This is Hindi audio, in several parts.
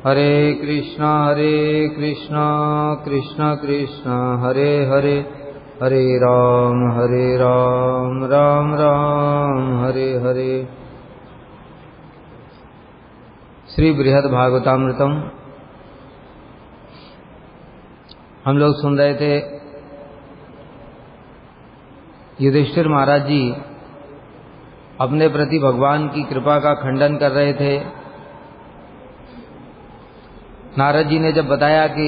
हरे कृष्णा कृष्णा कृष्णा हरे हरे, हरे राम राम राम हरे हरे। श्री बृहद भागवतामृतम हम लोग सुन रहे थे। युधिष्ठिर महाराज जी अपने प्रति भगवान की कृपा का खंडन कर रहे थे। नारद जी ने जब बताया कि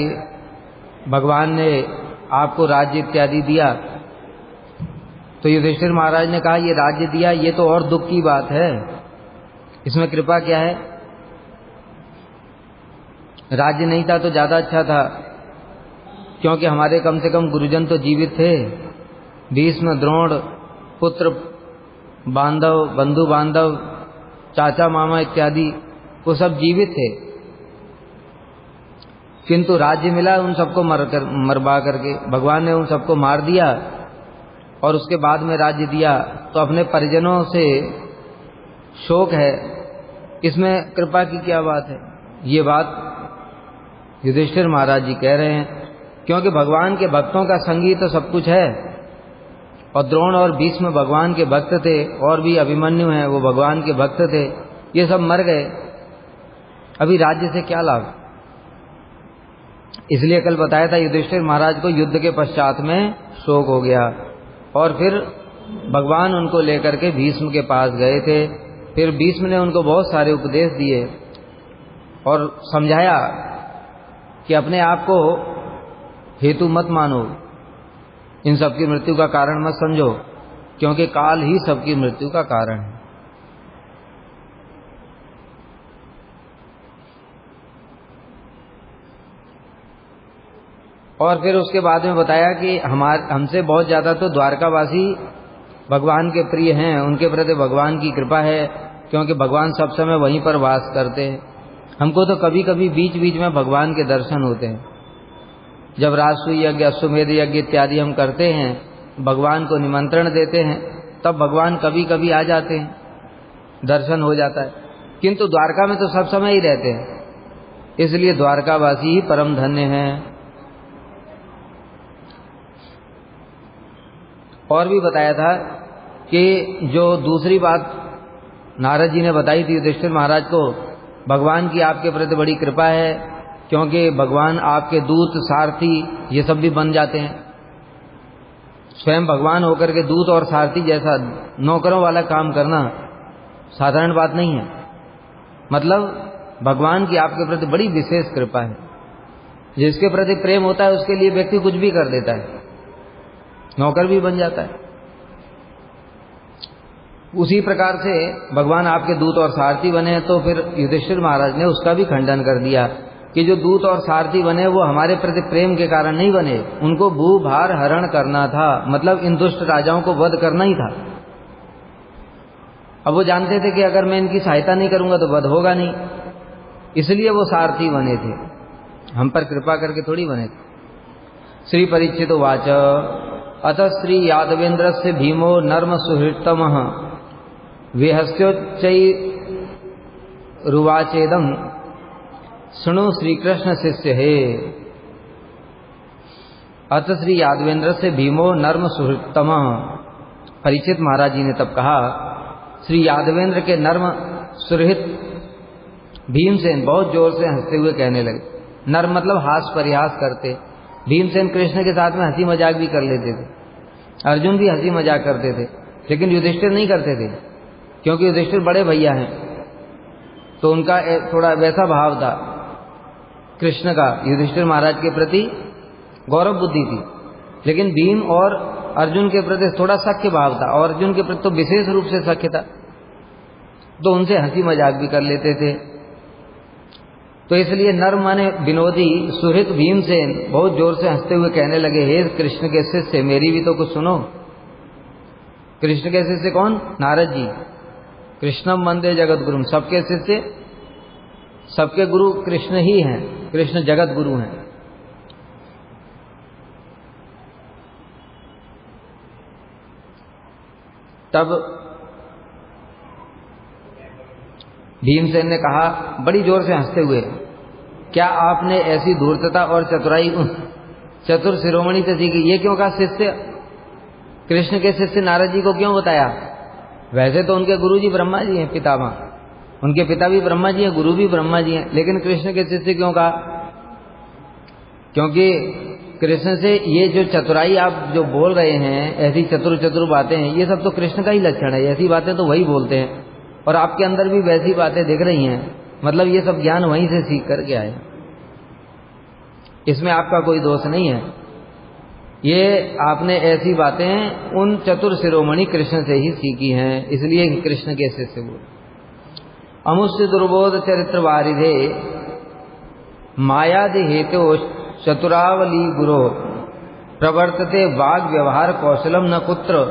भगवान ने आपको राज्य इत्यादि दिया, तो युधिष्ठिर महाराज ने कहा ये राज्य दिया, ये तो और दुख की बात है, इसमें कृपा क्या है? राज्य नहीं था तो ज्यादा अच्छा था, क्योंकि हमारे कम से कम गुरुजन तो जीवित थे। भीष्म, द्रोण, पुत्र बांधव, बंधु बांधव, चाचा मामा इत्यादि वो सब जीवित थे, किंतु राज्य मिला उन सबको मरवा करके। भगवान ने उन सबको मार दिया और उसके बाद में राज्य दिया, तो अपने परिजनों से शोक है, इसमें कृपा की क्या बात है? ये बात युधिष्ठिर महाराज जी कह रहे हैं, क्योंकि भगवान के भक्तों का संगी तो सब कुछ है। और द्रोण और भीष्म भगवान के भक्त थे, और भी अभिमन्यु हैं वो भगवान के भक्त थे, ये सब मर गए, अभी राज्य से क्या लाभ? इसलिए कल बताया था युधिष्ठिर महाराज को युद्ध के पश्चात में शोक हो गया, और फिर भगवान उनको लेकर के भीष्म के पास गए थे। फिर भीष्म ने उनको बहुत सारे उपदेश दिए और समझाया कि अपने आप को हेतु मत मानो, इन सबकी मृत्यु का कारण मत समझो, क्योंकि काल ही सबकी मृत्यु का कारण है। और फिर उसके बाद में बताया कि हमसे बहुत ज्यादा तो द्वारकावासी भगवान के प्रिय हैं, उनके प्रति भगवान की कृपा है, क्योंकि भगवान सब समय वहीं पर वास करते हैं। हमको तो कभी कभी बीच बीच में भगवान के दर्शन होते हैं, जब राजसूय यज्ञ, अश्वमेध यज्ञ इत्यादि हम करते हैं, भगवान को निमंत्रण देते हैं, तब भगवान कभी कभी आ जाते हैं, दर्शन हो जाता है। किंतु द्वारका में तो सब समय ही रहते हैं, इसलिए द्वारकावासी ही परम धन्य हैं। और भी बताया था कि जो दूसरी बात नारद जी ने बताई थी युधिष्ठिर महाराज को, भगवान की आपके प्रति बड़ी कृपा है, क्योंकि भगवान आपके दूत, सारथी ये सब भी बन जाते हैं। स्वयं भगवान होकर के दूत और सारथी जैसा नौकरों वाला काम करना साधारण बात नहीं है। मतलब भगवान की आपके प्रति बड़ी विशेष कृपा है। जिसके प्रति प्रेम होता है उसके लिए व्यक्ति कुछ भी कर देता है, नौकर भी बन जाता है। उसी प्रकार से भगवान आपके दूत और सारथी बने, तो फिर युधिष्ठिर महाराज ने उसका भी खंडन कर दिया कि जो दूत और सारथी बने वो हमारे प्रति प्रेम के कारण नहीं बने, उनको भूभार हरण करना था, मतलब इन दुष्ट राजाओं को वध करना ही था। अब वो जानते थे कि अगर मैं इनकी सहायता नहीं करूंगा तो वध होगा नहीं, इसलिए वो सारथी बने थे, हम पर कृपा करके थोड़ी बने थे। श्री परीक्षित वाच अतः श्री यादवेन्द्र से भीमो नर्म सुहृतम विहस्योच्चैरुवाचेदम शृणु श्रीकृष्ण शिष्य हे। अतः श्री यादवेन्द्र से भीमो नर्म सुहृतम, परीक्षित महाराज जी ने तब कहा, श्री यादवेंद्र के नर्म सुहृत भीमसेन बहुत जोर से हंसते हुए कहने लगे। नर्म मतलब हास परिहास करते। भीमसेन कृष्ण के साथ में हंसी मजाक भी कर लेते थे, अर्जुन भी हंसी मजाक करते थे, लेकिन युधिष्ठिर नहीं करते थे, क्योंकि युधिष्ठिर बड़े भैया हैं, तो उनका थोड़ा वैसा भाव था कृष्ण का, युधिष्ठिर महाराज के प्रति गौरव बुद्धि थी। लेकिन भीम और अर्जुन के प्रति थोड़ा सख्य भाव था, और अर्जुन के प्रति तो विशेष रूप से सख्य था, तो उनसे हंसी मजाक भी कर लेते थे। तो इसलिए नर्म माने विनोदी सुहृत भीमसेन बहुत जोर से हंसते हुए कहने लगे, हे कृष्ण के शिष्य मेरी भी तो कुछ सुनो। कृष्ण के शिष्य कौन? नारद जी। कृष्णम वंदे जगत गुरु, सबके शिष्य, सबके गुरु कृष्ण ही हैं, कृष्ण जगत गुरु हैं। तब भीमसेन ने कहा बड़ी जोर से हंसते हुए क्या आपने ऐसी धूर्तता और चतुराई चतुर शिरोमणि से सीखी? ये क्यों कहा शिष्य? कृष्ण के शिष्य नारद जी को क्यों बताया? वैसे तो उनके गुरु जी ब्रह्मा जी हैं, पितामह, उनके पिता भी ब्रह्मा जी हैं, गुरु भी ब्रह्मा जी हैं, लेकिन कृष्ण के शिष्य क्यों कहा? क्योंकि कृष्ण से ये जो चतुराई आप जो बोल रहे हैं, ऐसी चतुर चतुर बातें हैं, ये सब तो कृष्ण का ही लक्षण है। ऐसी बातें तो वही बोलते हैं, और आपके अंदर भी वैसी बातें दिख रही हैं, मतलब ये सब ज्ञान वहीं से सीख करके आए, इसमें आपका कोई दोष नहीं है। ये आपने ऐसी बातें उन चतुर शिरोमणि कृष्ण से ही सीखी हैं, इसलिए कृष्ण के शिष्य बोल। अमुष्य दुर्बोध चरित्र वारिधे मायादि हेतु चतुरावली गुरो प्रवर्तते वाग व्यवहार कौशलम न कुत्र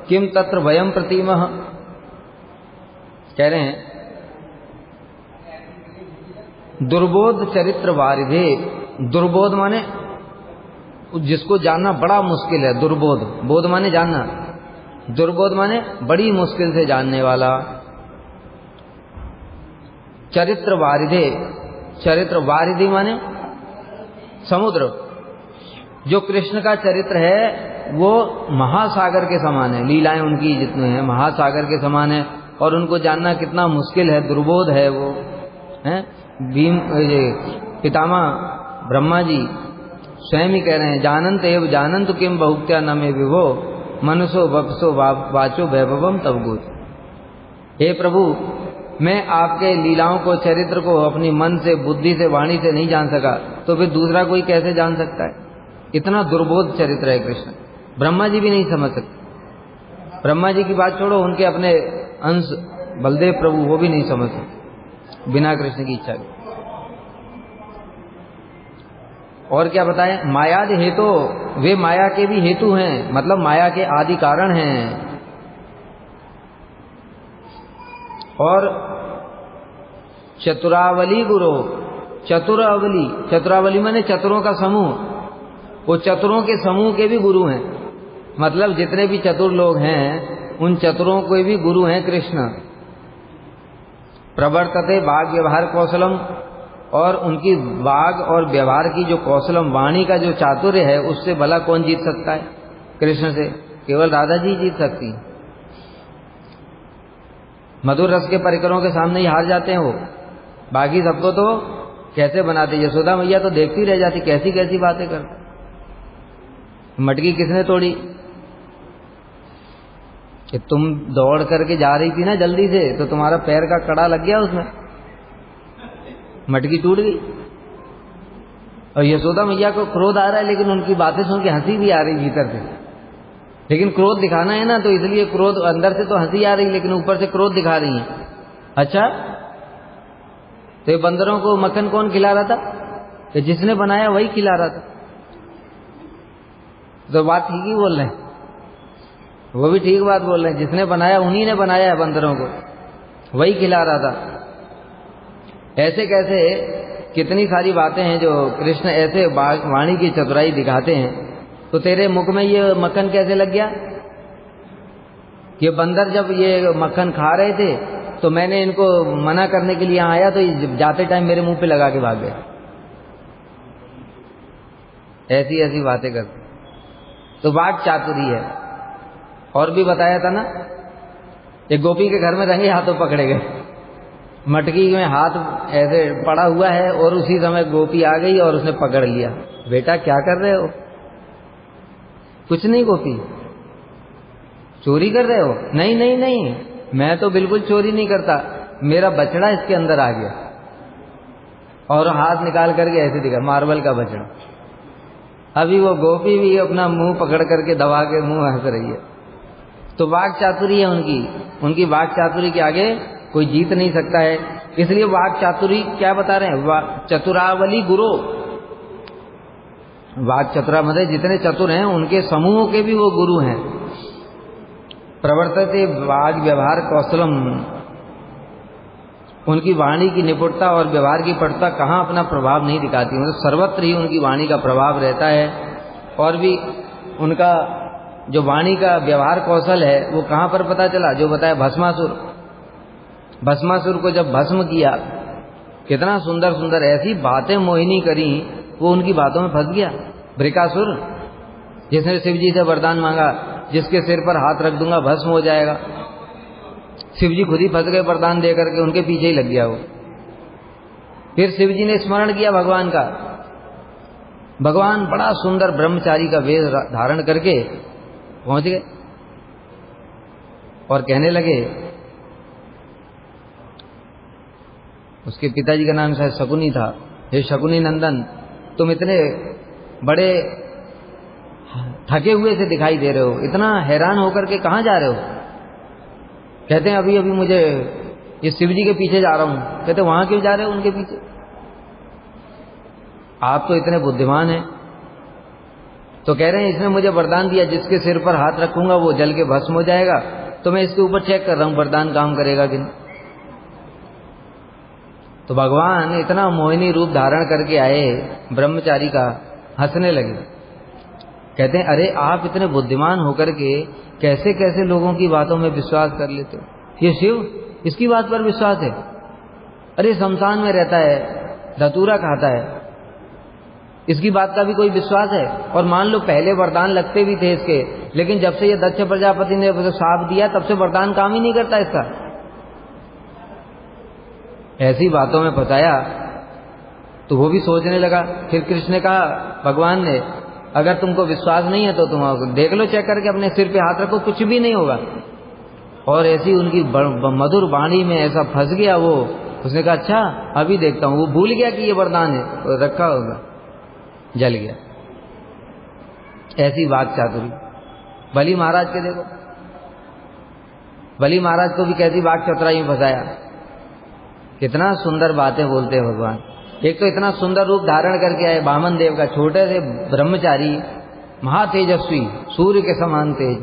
किम तत्र वयम प्रतिमः। कह रहे हैं दुर्बोध चरित्र वारिधे, दुर्बोध माने जिसको जानना बड़ा मुश्किल है, दुर्बोध, बोध माने जानना, दुर्बोध माने बड़ी मुश्किल से जानने वाला। चरित्र वारिधे, चरित्र वारिधि माने समुद्र। जो कृष्ण का चरित्र है वो महासागर के समान है, लीलाएं उनकी जितने हैं महासागर के समान है, और उनको जानना कितना मुश्किल है, दुर्बोध है वो है। भीम पितामह ब्रह्मा जी स्वयं ही कह रहे हैं जानंत एव जानंत किम बहुक्त्या न मे विभो मनुष्यो वपसो वाचो वैभवम तब गुज। हे प्रभु, मैं आपके लीलाओं को, चरित्र को अपनी मन से, बुद्धि से, वाणी से नहीं जान सका, तो फिर दूसरा कोई कैसे जान सकता है? इतना दुर्बोध चरित्र है कृष्ण, ब्रह्मा जी भी नहीं समझ सकते। ब्रह्मा जी की बात छोड़ो, उनके अपने अंश बलदेव प्रभु वो भी नहीं समझ सकते बिना कृष्ण की इच्छा के। और क्या बताएं? मायादि हेतु, वे माया के भी हेतु हैं, मतलब माया के आदि कारण हैं। और चतुरावली गुरु, चतुरावली, चतुरावली माने चतुरों का समूह, वो चतुरों के समूह के भी गुरु हैं, मतलब जितने भी चतुर लोग हैं उन चतुरों के भी गुरु हैं कृष्ण। प्रवर्तते वाग व्यवहार कौशलम, और उनकी वाग और व्यवहार की जो कौशलम, वाणी का जो चातुर्य है, उससे भला कौन जीत सकता है? कृष्ण से केवल राधा जी जीत सकती। मधुर रस के परिकरों के सामने ही हार जाते हैं वो, बाकी सबको तो कैसे बनाते। यशोदा मैया तो देखती रह जाती, कैसी कैसी बातें करते। मटकी किसने तोड़ी? कि तुम दौड़ करके जा रही थी ना जल्दी से, तो तुम्हारा पैर का कड़ा लग गया उसमें, मटकी टूट गई। और यशोदा मैया को क्रोध आ रहा है, लेकिन उनकी बातें सुन के हंसी भी आ रही भीतर से, लेकिन क्रोध दिखाना है ना, तो इसलिए क्रोध, अंदर से तो हंसी आ रही लेकिन ऊपर से क्रोध दिखा रही है। अच्छा, तो ये बंदरों को मक्खन कौन खिला रहा था? तो जिसने बनाया वही खिला रहा था। तो बात ठीक ही बोल रहे हैं, वो भी ठीक बात बोल रहे हैं, जिसने बनाया उन्हीं ने बनाया है बंदरों को, वही खिला रहा था। ऐसे कैसे कितनी सारी बातें हैं जो कृष्ण ऐसे वाणी की चतुराई दिखाते हैं। तो तेरे मुख में ये मक्खन कैसे लग गया? ये बंदर जब ये मक्खन खा रहे थे तो मैंने इनको मना करने के लिए आया, तो जाते टाइम मेरे मुंह पे लगा के भाग गए। ऐसी ऐसी बातें करते, तो वाक चातुरी है। और भी बताया था ना, एक गोपी के घर में रंगे हाथों पकड़े गए, मटकी में हाथ ऐसे पड़ा हुआ है और उसी समय गोपी आ गई और उसने पकड़ लिया। बेटा क्या कर रहे हो? कुछ नहीं गोपी, चोरी कर रहे हो? नहीं नहीं नहीं, मैं तो बिल्कुल चोरी नहीं करता, मेरा बछड़ा इसके अंदर आ गया। और हाथ निकाल करके ऐसे दिखा, मार्बल का बछड़ा। अभी वो गोपी भी अपना मुंह पकड़ करके दबा के मुंह हंस रही है। तो वाक चातुरी है उनकी, उनकी वाक चातुरी के आगे कोई जीत नहीं सकता है। इसलिए वाक चातुरी क्या बता रहे हैं? चतुरावली गुरु, वाक चतुरा मतलब जितने चतुर हैं उनके समूहों के भी वो गुरु हैं। प्रवर्तते वाग व्यवहार कौशलम, उनकी वाणी की निपुणता और व्यवहार की पटुता कहाँ अपना प्रभाव नहीं दिखाती, मतलब सर्वत्र ही उनकी वाणी का प्रभाव रहता है। और भी उनका जो वाणी का व्यवहार कौशल है वो कहाँ पर पता चला? जो बताया भस्मासुर, भस्मासुर को जब भस्म किया कितना सुंदर सुंदर ऐसी बातें मोहिनी करी, वो उनकी बातों में फंस गया। वृकासुर जिसने शिव जी से वरदान मांगा, जिसके सिर पर हाथ रख दूंगा भस्म हो जाएगा, शिव जी खुद ही फंस गए वरदान दे करके, उनके पीछे ही लग गया वो। फिर शिव जी ने स्मरण किया भगवान का। भगवान बड़ा सुंदर ब्रह्मचारी का वेश धारण करके पहुंच गए और कहने लगे, उसके पिताजी का नाम शायद शकुनी था, हे शकुनी नंदन, तुम इतने बड़े थके हुए से दिखाई दे रहे हो, इतना हैरान होकर के कहाँ जा रहे हो? कहते हैं अभी अभी मुझे ये शिव जी के पीछे जा रहा हूं। कहते वहां क्यों जा रहे हो उनके पीछे? आप तो इतने बुद्धिमान हैं। तो कह रहे हैं इसने मुझे वरदान दिया, जिसके सिर पर हाथ रखूंगा वो जल के भस्म हो जाएगा, तो मैं इसके ऊपर चेक कर रहा हूं वरदान काम करेगा कि नहीं। तो भगवान इतना मोहिनी रूप धारण करके आए ब्रह्मचारी का, हंसने लगे। कहते हैं अरे आप इतने बुद्धिमान होकर के कैसे कैसे लोगों की बातों में विश्वास कर लेते हो? ये शिव, इसकी बात पर विश्वास है? अरे शमशान में रहता है, धतूरा खाता है, इसकी बात का भी कोई विश्वास है? और मान लो पहले वरदान लगते भी थे इसके, लेकिन जब से ये दक्ष प्रजापति ने शाप दिया तब से वरदान काम ही नहीं करता इसका। ऐसी बातों में फंसाया तो वो भी सोचने लगा। फिर कृष्ण ने कहा, भगवान ने, अगर तुमको विश्वास नहीं है तो तुम देख लो, चेक करके अपने सिर पे हाथ रखो, कुछ भी नहीं होगा। और ऐसी उनकी मधुर वाणी में ऐसा फंस गया वो। उसने कहा अच्छा अभी देखता हूं। वो भूल गया कि ये वरदान है, तो रखा होगा, जल गया। ऐसी वाक चातुरी बलि महाराज के देखो, बलि महाराज को भी कैसी वाक चतुराई में फंसाया। कितना सुंदर बातें बोलते हैं भगवान। एक तो इतना सुंदर रूप धारण करके आए वामन देव का, छोटे से ब्रह्मचारी, महातेजस्वी, सूर्य के समान तेज।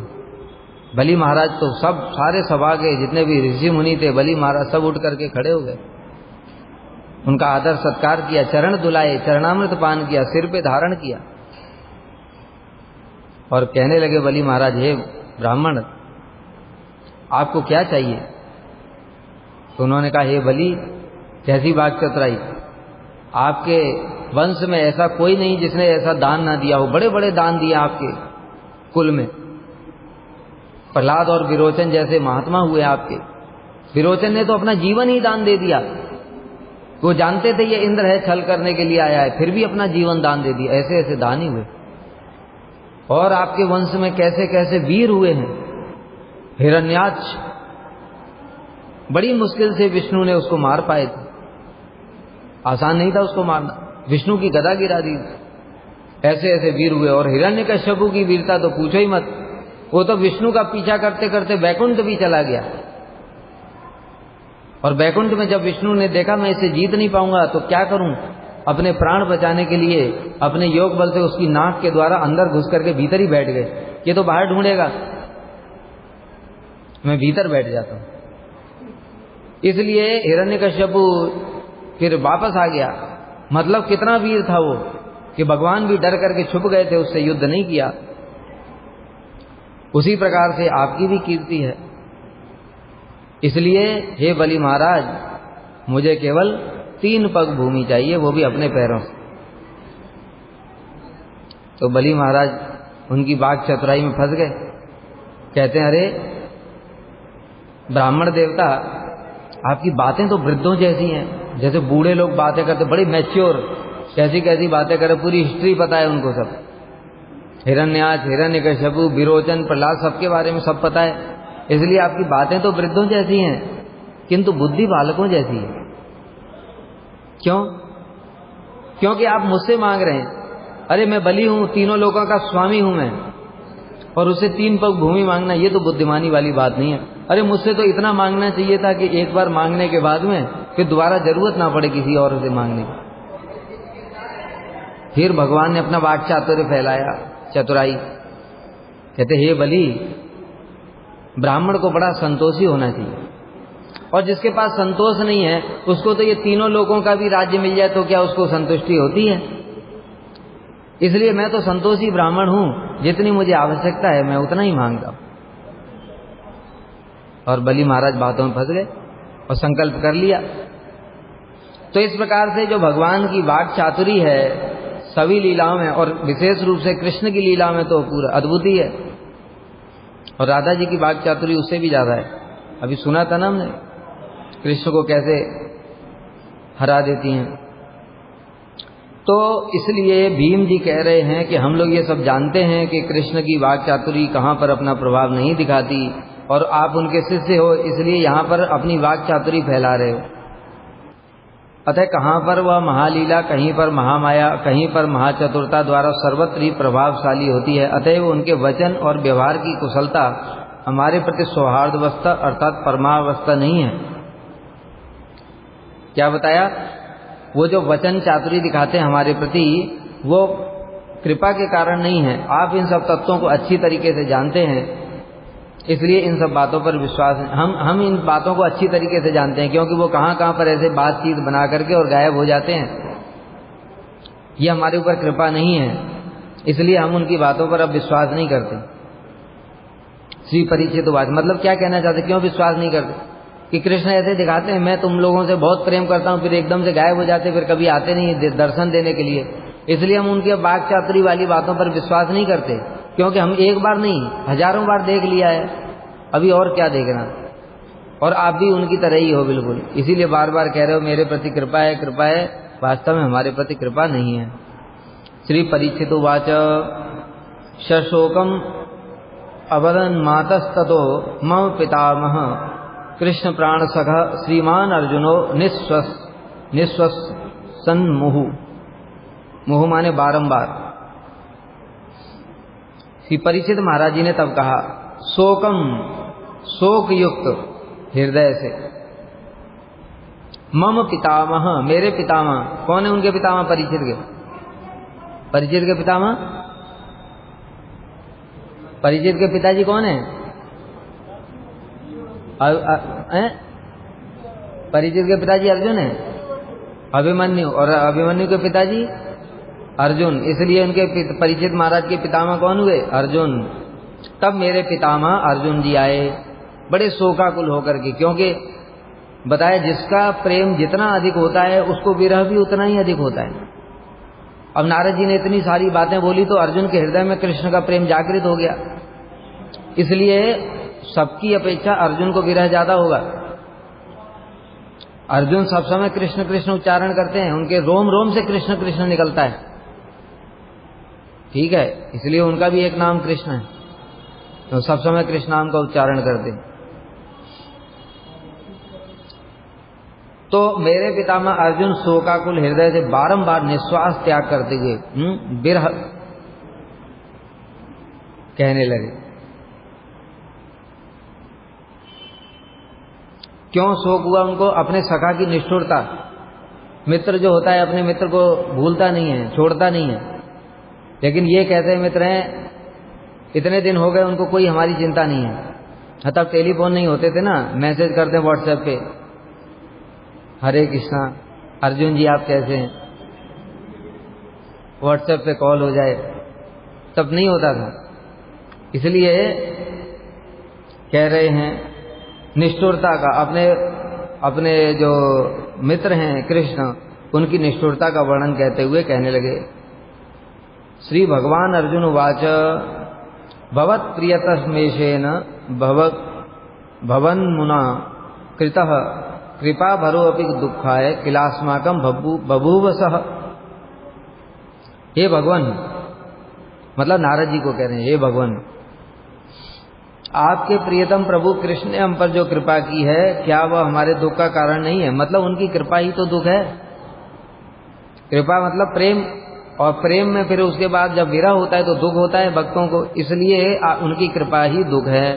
बलि महाराज तो सब सारे सभा के जितने भी ऋषि मुनि थे, बलि महाराज सब उठ करके खड़े हो गए, उनका आदर सत्कार किया, चरण दुलाए, चरणामृत पान किया, सिर पे धारण किया और कहने लगे बलि महाराज, हे ब्राह्मण आपको क्या चाहिए? तो उन्होंने कहा, हे बलि कैसी बात चतुराई, आपके वंश में ऐसा कोई नहीं जिसने ऐसा दान ना दिया हो, बड़े बड़े दान दिए आपके कुल में। प्रहलाद और विरोचन जैसे महात्मा हुए आपके। विरोचन ने तो अपना जीवन ही दान दे दिया, वो जानते थे ये इंद्र है, छल करने के लिए आया है, फिर भी अपना जीवन दान दे दिया। ऐसे ऐसे दान ही हुए। और आपके वंश में कैसे कैसे वीर हुए हैं। हिरण्याक्ष, बड़ी मुश्किल से विष्णु ने उसको मार पाए थे, आसान नहीं था उसको मारना, विष्णु की गदा गिरा दी। ऐसे ऐसे वीर हुए। और हिरण्यकश्यपु की वीरता तो पूछो ही मत, वो तो विष्णु का पीछा करते करते वैकुंठ भी चला गया। और वैकुंठ में जब विष्णु ने देखा मैं इसे जीत नहीं पाऊंगा तो क्या करूं, अपने प्राण बचाने के लिए अपने योग बल से उसकी नाक के द्वारा अंदर घुस करके भीतर ही बैठ गए। ये तो बाहर ढूंढेगा, मैं भीतर बैठ जाता हूं। इसलिए हिरण्यकश्यपु फिर वापस आ गया। मतलब कितना वीर था वो कि भगवान भी डर करके छुप गए थे, उससे युद्ध नहीं किया। उसी प्रकार से आपकी भी कीर्ति है। इसलिए हे बलि महाराज, मुझे केवल 3 पग भूमि चाहिए, वो भी अपने पैरों से। तो बलि महाराज उनकी वाक चतुराई में फंस गए। कहते हैं अरे ब्राह्मण देवता, आपकी बातें तो वृद्धों जैसी हैं, जैसे बूढ़े लोग बातें करते, बड़ी मैच्योर, कैसी कैसी बातें करे, पूरी हिस्ट्री पता है उनको सब। हिरण्याक्ष, हिरण्यकश्यपु, विरोचन, प्रहलाद, सबके बारे में सब पता है। इसलिए आपकी बातें तो वृद्धों जैसी हैं, किंतु बुद्धि बालकों जैसी है। क्यों? क्योंकि आप मुझसे मांग रहे हैं। अरे मैं बलि हूं, तीनों लोगों का स्वामी हूं मैं, और उससे 3 पग भूमि मांगना, ये तो बुद्धिमानी वाली बात नहीं है। अरे मुझसे तो इतना मांगना चाहिए था कि एक बार मांगने के बाद में फिर दोबारा जरूरत ना पड़े किसी और से मांगने की। फिर भगवान ने अपना वाक चातुर्य फैलाया, चतुराई। कहते हे बलि, ब्राह्मण को बड़ा संतोषी होना चाहिए, और जिसके पास संतोष नहीं है उसको तो ये तीनों लोगों का भी राज्य मिल जाए तो क्या उसको संतुष्टि होती है? इसलिए मैं तो संतोषी ब्राह्मण हूं, जितनी मुझे आवश्यकता है मैं उतना ही मांगता हूं। और बलि महाराज बातों में फंस गए और संकल्प कर लिया तो इस प्रकार से जो भगवान की वाक चातुरी है सभी लीलाओं में, और विशेष रूप से कृष्ण की लीला में तो पूरा अद्भुत ही है, और राधा जी की वाक चातुरी उससे भी ज्यादा है। अभी सुना था ना हमने कृष्ण को कैसे हरा देती हैं। तो इसलिए भीम जी कह रहे हैं कि हम लोग ये सब जानते हैं कि कृष्ण की वाक चातुरी कहाँ पर अपना प्रभाव नहीं दिखाती, और आप उनके शिष्य हो इसलिए यहाँ पर अपनी वाक चातुरी फैला रहे हो। अतः कहाँ पर वह महालीला, कहीं पर महामाया, कहीं पर महाचतुरता द्वारा सर्वत्र ही प्रभावशाली होती है। अतएव उनके वचन और व्यवहार की कुशलता हमारे प्रति सौहार्दवस्था अर्थात परमावस्था नहीं है। क्या बताया? वो जो वचन चातुरी दिखाते हैं हमारे प्रति, वो कृपा के कारण नहीं है। आप इन सब तत्वों को अच्छी तरीके से जानते हैं, इसलिए इन सब बातों पर विश्वास हम इन बातों को अच्छी तरीके से जानते हैं, क्योंकि वो कहाँ कहाँ पर ऐसे बातचीत बना करके और गायब हो जाते हैं। ये हमारे ऊपर कृपा नहीं है, इसलिए हम उनकी बातों पर अब विश्वास नहीं करते। श्री परीक्षित बात मतलब क्या कहना चाहते, क्यों विश्वास नहीं करते? कि कृष्ण ऐसे दिखाते हैं मैं तुम लोगों से बहुत प्रेम करता हूं, फिर एकदम से गायब हो जाते, फिर कभी आते नहीं दर्शन देने के लिए। इसलिए हम उनके वाक चातुरी वाली बातों पर विश्वास नहीं करते, क्योंकि हम एक बार नहीं हजारों बार देख लिया है, अभी और क्या देखना। और आप भी उनकी तरह ही हो बिल्कुल, इसीलिए बार बार कह रहे हो मेरे प्रति कृपा है कृपा है, वास्तव में हमारे प्रति कृपा नहीं है। श्री परीक्षित उवाच शोकम अवदन् मातस्ततो मम पितामह कृष्ण प्राण सख श्रीमान अर्जुनो निःश्वसन मुहु। मुहु माने बारंबार। श्री परीक्षित महाराज जी ने तब कहा शोकम, शोक युक्त हृदय से, मम पितामह, मेरे पितामह। कौन है उनके पितामह? परीक्षित के। परीक्षित के पितामह, परीक्षित के पिताजी कौन है? परीक्षित के पिताजी अर्जुन है, अभिमन्यु, और अभिमन्यु के पिताजी अर्जुन, इसलिए उनके परीक्षित महाराज के पितामह कौन हुए? अर्जुन। तब मेरे पितामह अर्जुन जी आए बड़े शोकाकुल होकर के, क्योंकि बताया जिसका प्रेम जितना अधिक होता है उसको विरह भी उतना ही अधिक होता है। अब नारद जी ने इतनी सारी बातें बोली तो अर्जुन के हृदय में कृष्ण का प्रेम जागृत हो गया, इसलिए सबकी अपेक्षा अर्जुन को विरह ज्यादा होगा। अर्जुन सब समय कृष्ण कृष्ण उच्चारण करते हैं, उनके रोम रोम से कृष्ण कृष्ण निकलता है, ठीक है, इसलिए उनका भी एक नाम कृष्ण है, तो सब समय कृष्ण नाम का उच्चारण करते हैं। तो मेरे पितामह अर्जुन शोकाकुल हृदय से बारंबार निश्वास त्याग करते हुए विरह कहने लगे। क्यों शोक हुआ उनको? अपने सखा की निष्ठुरता। मित्र जो होता है अपने मित्र को भूलता नहीं है, छोड़ता नहीं है, लेकिन ये कहते हैं मित्र हैं इतने दिन हो गए उनको कोई हमारी चिंता नहीं है। तब टेलीफोन नहीं होते थे ना, मैसेज करते हैं व्हाट्सएप पे, हरे कृष्णा अर्जुन जी आप कैसे हैं, व्हाट्सएप पे कॉल हो जाए, तब नहीं होता था। इसलिए कह रहे हैं निष्ठुरता का, अपने जो मित्र हैं कृष्ण उनकी निष्ठुरता का वर्णन कहते हुए कहने लगे। श्री भगवान अर्जुन उवाच भवत् प्रियतमेशेन भवन मुना कृतः कृपा भरो अपि दुखाय किलास्माकं बभूव सह। हे भगवान, मतलब नारद जी को कह रहे हैं, हे भगवान आपके प्रियतम प्रभु कृष्ण ने हम पर जो कृपा की है, क्या वह हमारे दुख का कारण नहीं है? मतलब उनकी कृपा ही तो दुख है। कृपा मतलब प्रेम, और प्रेम में फिर उसके बाद जब विरह होता है तो दुख होता है भक्तों को, इसलिए उनकी कृपा ही दुख है।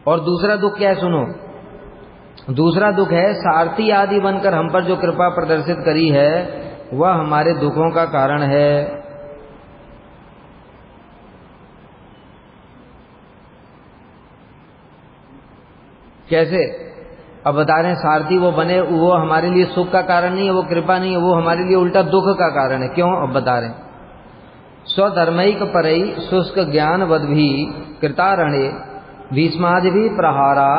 और दूसरा दुख क्या है सुनो, दूसरा दुख है सारथी आदि बनकर हम पर जो कृपा प्रदर्शित करी है वह हमारे दुखों का कारण है। कैसे? अब बता रहे हैं सारथी वो बने, वो हमारे लिए सुख का कारण नहीं है, वो कृपा नहीं है, वो हमारे लिए उल्टा दुख का कारण है। क्यों? अब बता रहे हैं स्वधर्मैक परई शुष्क ज्ञान वद भी कृतारणे भीष्मादि भी प्रहारा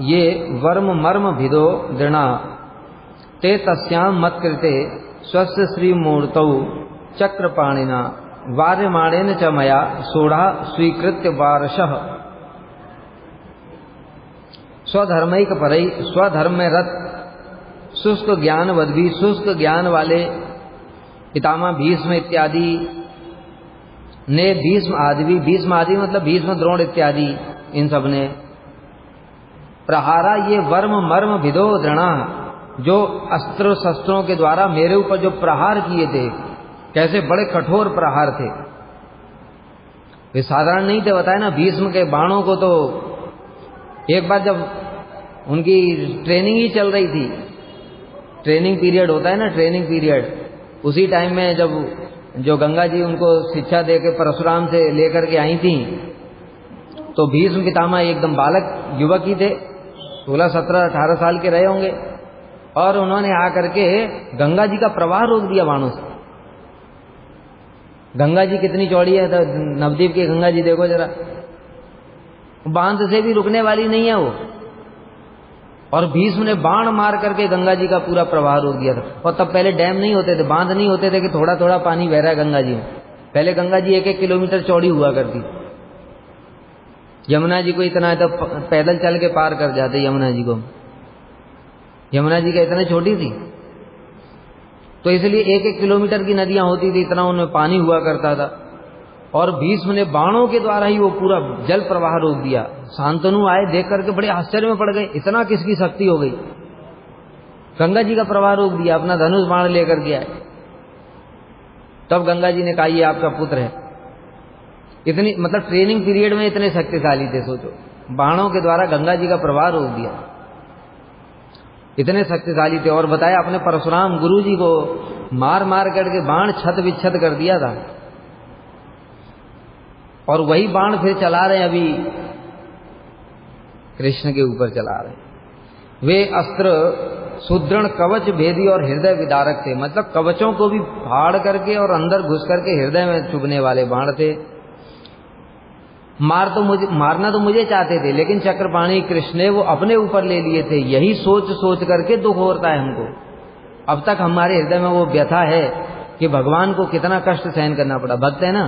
ये वर्म मर्म भिदो दृणा ते तस्याम मत्कृते स्वस्य श्रीमूर्तौ चक्रपाणिना वार्यमाणेन च मया सोढ़ा स्वीकृत्य वारशः स्वधर्मैक परई स्वधर्म में रत शुष्क ज्ञान वद्भी शुष्क ज्ञान वाले पितामह भीष्म इत्यादि ने भीष्म आदि मतलब भीष्म द्रोण इत्यादि इन सब ने प्रहारा ये वर्म मर्म भिदो दृणा जो अस्त्र शस्त्रों के द्वारा मेरे ऊपर जो प्रहार किए थे, कैसे बड़े कठोर प्रहार थे। वे साधारण नहीं थे, बताए ना। भीष्म के बाणों को तो एक बार जब उनकी ट्रेनिंग ही चल रही थी, ट्रेनिंग पीरियड होता है ना, ट्रेनिंग पीरियड, उसी टाइम में जब जो गंगा जी उनको शिक्षा देकर परशुराम से लेकर के आई थी, तो भीष्म पितामह एकदम बालक युवक ही थे, 16, 17, 18 साल के रहे होंगे, और उन्होंने आकर के गंगा जी का प्रवाह रोक दिया बाणों से। गंगा जी कितनी चौड़ी है, तो नवद्वीप की गंगा जी देखो जरा, बांध से भी रुकने वाली नहीं है वो, और भीष्म ने बाण मार करके गंगा जी का पूरा प्रवाह रोक दिया था। और तब पहले डैम नहीं होते थे, बांध नहीं होते थे कि थोड़ा थोड़ा पानी बह रहा है गंगा जी में। पहले गंगा जी 1-1 किलोमीटर चौड़ी हुआ करती। यमुना जी को इतना है तो पैदल चल के पार कर जाते यमुना जी को। यमुना जी का इतनी छोटी थी, तो इसलिए 1-1 किलोमीटर की नदियां होती थी, इतना उनमें पानी हुआ करता था। और भीष्म ने बाणों के द्वारा ही वो पूरा जल प्रवाह रोक दिया। शांतनु आए, देख करके बड़े आश्चर्य में पड़ गए, इतना किसकी शक्ति हो गई। गंगा जी का प्रवाह रोक दिया, अपना धनुष बाण लेकर के आए। तब गंगा जी ने कहा ये आपका पुत्र है। इतनी मतलब ट्रेनिंग पीरियड में इतने शक्तिशाली थे, सोचो, बाणों के द्वारा गंगा जी का प्रवाह रोक दिया, इतने शक्तिशाली थे। और बताया अपने परशुराम गुरु जी को मार मार करके बाण छत विच्छत कर दिया था, और वही बाण फिर चला रहे हैं अभी कृष्ण के ऊपर चला रहे हैं। वे अस्त्र सुदृढ़ कवच भेदी और हृदय विदारक थे, मतलब कवचों को भी फाड़ करके और अंदर घुस करके हृदय में चुभने वाले बाण थे। मारना तो मुझे चाहते थे, लेकिन चक्रपाणी कृष्ण ने वो अपने ऊपर ले लिए थे। यही सोच सोच करके दुख होता है हमको। अब तक हमारे हृदय में वो व्यथा है कि भगवान को कितना कष्ट सहन करना पड़ा। भक्त है ना,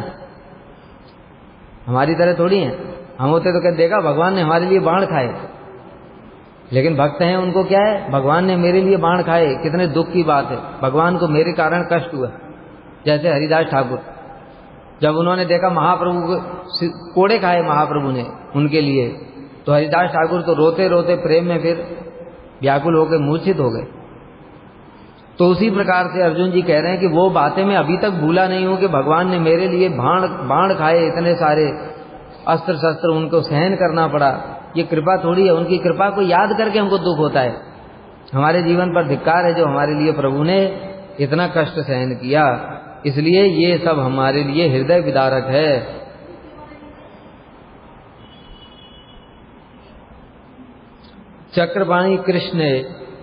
हमारी तरह थोड़ी हैं। हम होते तो कहते देखा भगवान ने हमारे लिए बाण खाए, लेकिन भक्त हैं, उनको क्या है, भगवान ने मेरे लिए बाण खाए, कितने दुख की बात है, भगवान को मेरे कारण कष्ट हुआ। जैसे हरिदास ठाकुर, जब उन्होंने देखा महाप्रभु को कोड़े खाए महाप्रभु ने उनके लिए, तो हरिदास ठाकुर तो रोते रोते प्रेम में फिर व्याकुल होकर मूर्छित हो गए। तो उसी प्रकार से अर्जुन जी कह रहे हैं कि वो बातें मैं अभी तक भूला नहीं हूं कि भगवान ने मेरे लिए बाण खाए, इतने सारे अस्त्र शस्त्र उनको सहन करना पड़ा। ये कृपा थोड़ी है, उनकी कृपा को याद करके हमको दुख होता है। हमारे जीवन पर धिक्कार है जो हमारे लिए प्रभु ने इतना कष्ट सहन किया। इसलिए ये सब हमारे लिए हृदय विदारक है। चक्रपाणी कृष्ण ने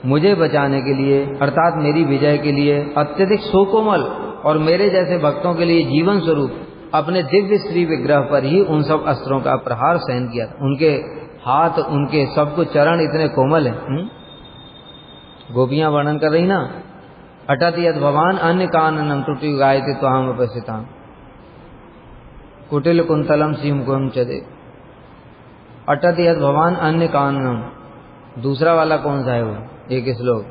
मुझे बचाने के लिए, अर्थात मेरी विजय के लिए, अत्यधिक सुकोमल और मेरे जैसे भक्तों के लिए जीवन स्वरूप अपने दिव्य श्री विग्रह पर ही उन सब अस्त्रों का प्रहार सहन किया। उनके हाथ, उनके सब कुछ चरण इतने कोमल हैं। गोपियां वर्णन कर रही ना, अटत यद भवान अन्य काननम त्रुटि गायते त्वाम उपस्थिताम कुटिल कुंतलम सीमकुम चदे। अटत यद भवान अन्य काननम, दूसरा वाला कौन सा है वो, एक श्लोक।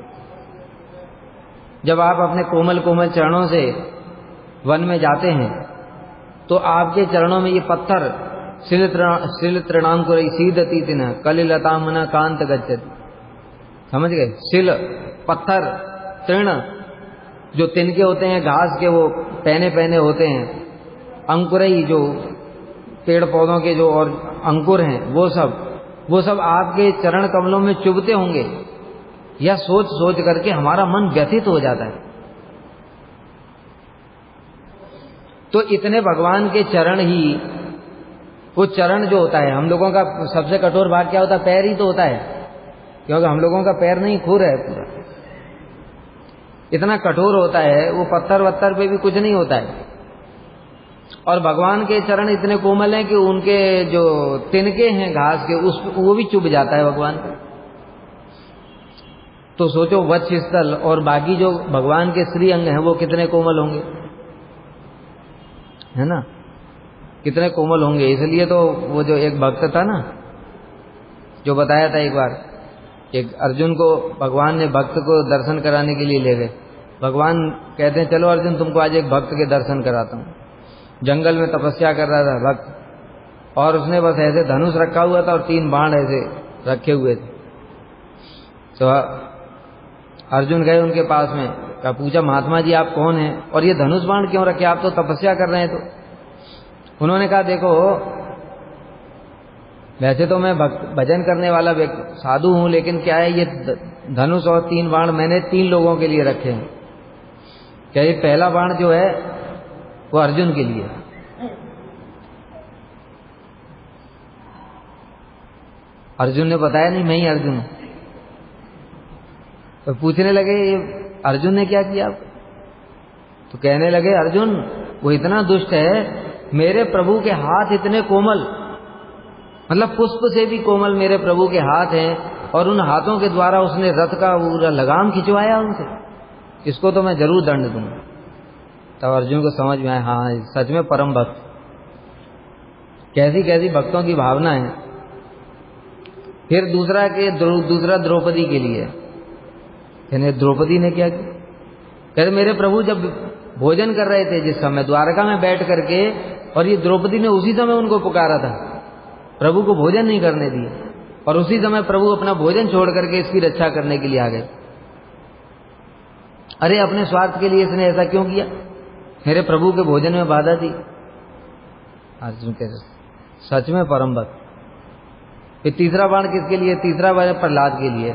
जब आप अपने कोमल कोमल चरणों से वन में जाते हैं तो आपके चरणों में ये पत्थर शिल तृणांकुर सीदती तिन कलिलतामना कांत गच्छति, समझ गए। शिल पत्थर, तृण जो तिनके होते हैं घास के, वो पहने पहने होते हैं, अंकुरई जो पेड़ पौधों के जो और अंकुर हैं, वो सब आपके चरण कमलों में चुभते होंगे। यह सोच सोच करके हमारा मन व्यथित हो जाता है। तो इतने भगवान के चरण ही, वो चरण जो होता है, हम लोगों का सबसे कठोर भाग क्या होता है, पैर ही तो होता है, क्योंकि हम लोगों का पैर नहीं, खुर है पूरा, इतना कठोर होता है वो। पत्थर वत्थर पे भी कुछ नहीं होता है। और भगवान के चरण इतने कोमल हैं कि उनके जो तिनके हैं घास के उस वो भी चुभ जाता है भगवान का। तो सोचो वत्स स्थल और बाकी जो भगवान के श्री अंग हैं वो कितने कोमल होंगे, है ना, कितने कोमल होंगे। इसलिए तो वो जो एक भक्त था ना, जो बताया था एक बार, एक अर्जुन को भगवान ने भक्त को दर्शन कराने के लिए ले गए। भगवान कहते हैं चलो अर्जुन तुमको आज एक भक्त के दर्शन कराता हूँ। जंगल में तपस्या कर रहा था भक्त, और उसने बस ऐसे धनुष रखा हुआ था और 3 बाण ऐसे रखे हुए थे। तो अर्जुन गए उनके पास में, का पूछा महात्मा जी आप कौन हैं और ये धनुष बाण क्यों रखे, आप तो तपस्या कर रहे हैं। तो उन्होंने कहा देखो वैसे तो मैं भजन करने वाला साधु हूं, लेकिन क्या है ये धनुष और 3 बाण मैंने 3 लोगों के लिए रखे हैं। क्या ये पहला बाण जो है वो अर्जुन के लिए, अर्जुन ने बताया नहीं मैं ही अर्जुन हूं। तो पूछने लगे ये अर्जुन ने क्या किया, तो कहने लगे अर्जुन वो इतना दुष्ट है, मेरे प्रभु के हाथ इतने कोमल, मतलब पुष्प से भी कोमल मेरे प्रभु के हाथ हैं, और उन हाथों के द्वारा उसने रथ का पूरा लगाम खिंचवाया उनसे, इसको तो मैं जरूर दंड दूंगा। तब अर्जुन को समझ में आया हाँ सच में परम भक्त, कैसी कैसी भक्तों की भावना है। फिर दूसरा द्रौपदी के लिए, यानी द्रौपदी ने क्या किया, कहते मेरे प्रभु जब भोजन कर रहे थे जिस समय द्वारका में बैठ करके, और ये द्रौपदी ने उसी समय उनको पुकारा था, प्रभु को भोजन नहीं करने दिए, और उसी समय प्रभु अपना भोजन छोड़ करके इसकी रक्षा करने के लिए आ गए। अरे अपने स्वार्थ के लिए इसने ऐसा क्यों किया, मेरे प्रभु के भोजन में बाधा दी। अर्जुन कहते सच में परम भक्त। फिर तीसरा बाण किसके लिए, तीसरा बाण प्रहलाद के लिए।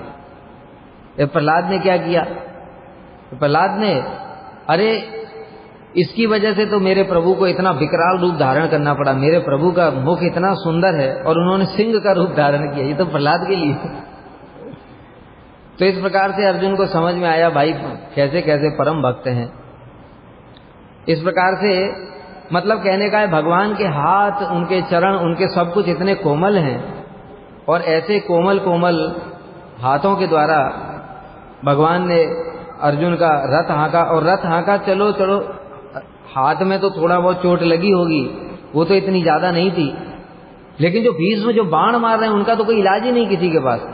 प्रहलाद ने क्या किया, प्रहलाद ने अरे इसकी वजह से तो मेरे प्रभु को इतना विकराल रूप धारण करना पड़ा, मेरे प्रभु का मुख इतना सुंदर है और उन्होंने सिंह का रूप धारण किया, ये तो प्रहलाद के लिए। तो इस प्रकार से अर्जुन को समझ में आया भाई कैसे कैसे परम भक्त हैं। इस प्रकार से मतलब कहने का है भगवान के हाथ, उनके चरण, उनके सब कुछ इतने कोमल हैं, और ऐसे कोमल कोमल हाथों के द्वारा भगवान ने अर्जुन का रथ हाँका, और रथ हाँका चलो चलो हाथ में तो थोड़ा बहुत चोट लगी होगी, वो तो इतनी ज्यादा नहीं थी, लेकिन जो भीष्म जो बाण मार रहे हैं उनका तो कोई इलाज ही नहीं किसी के पास,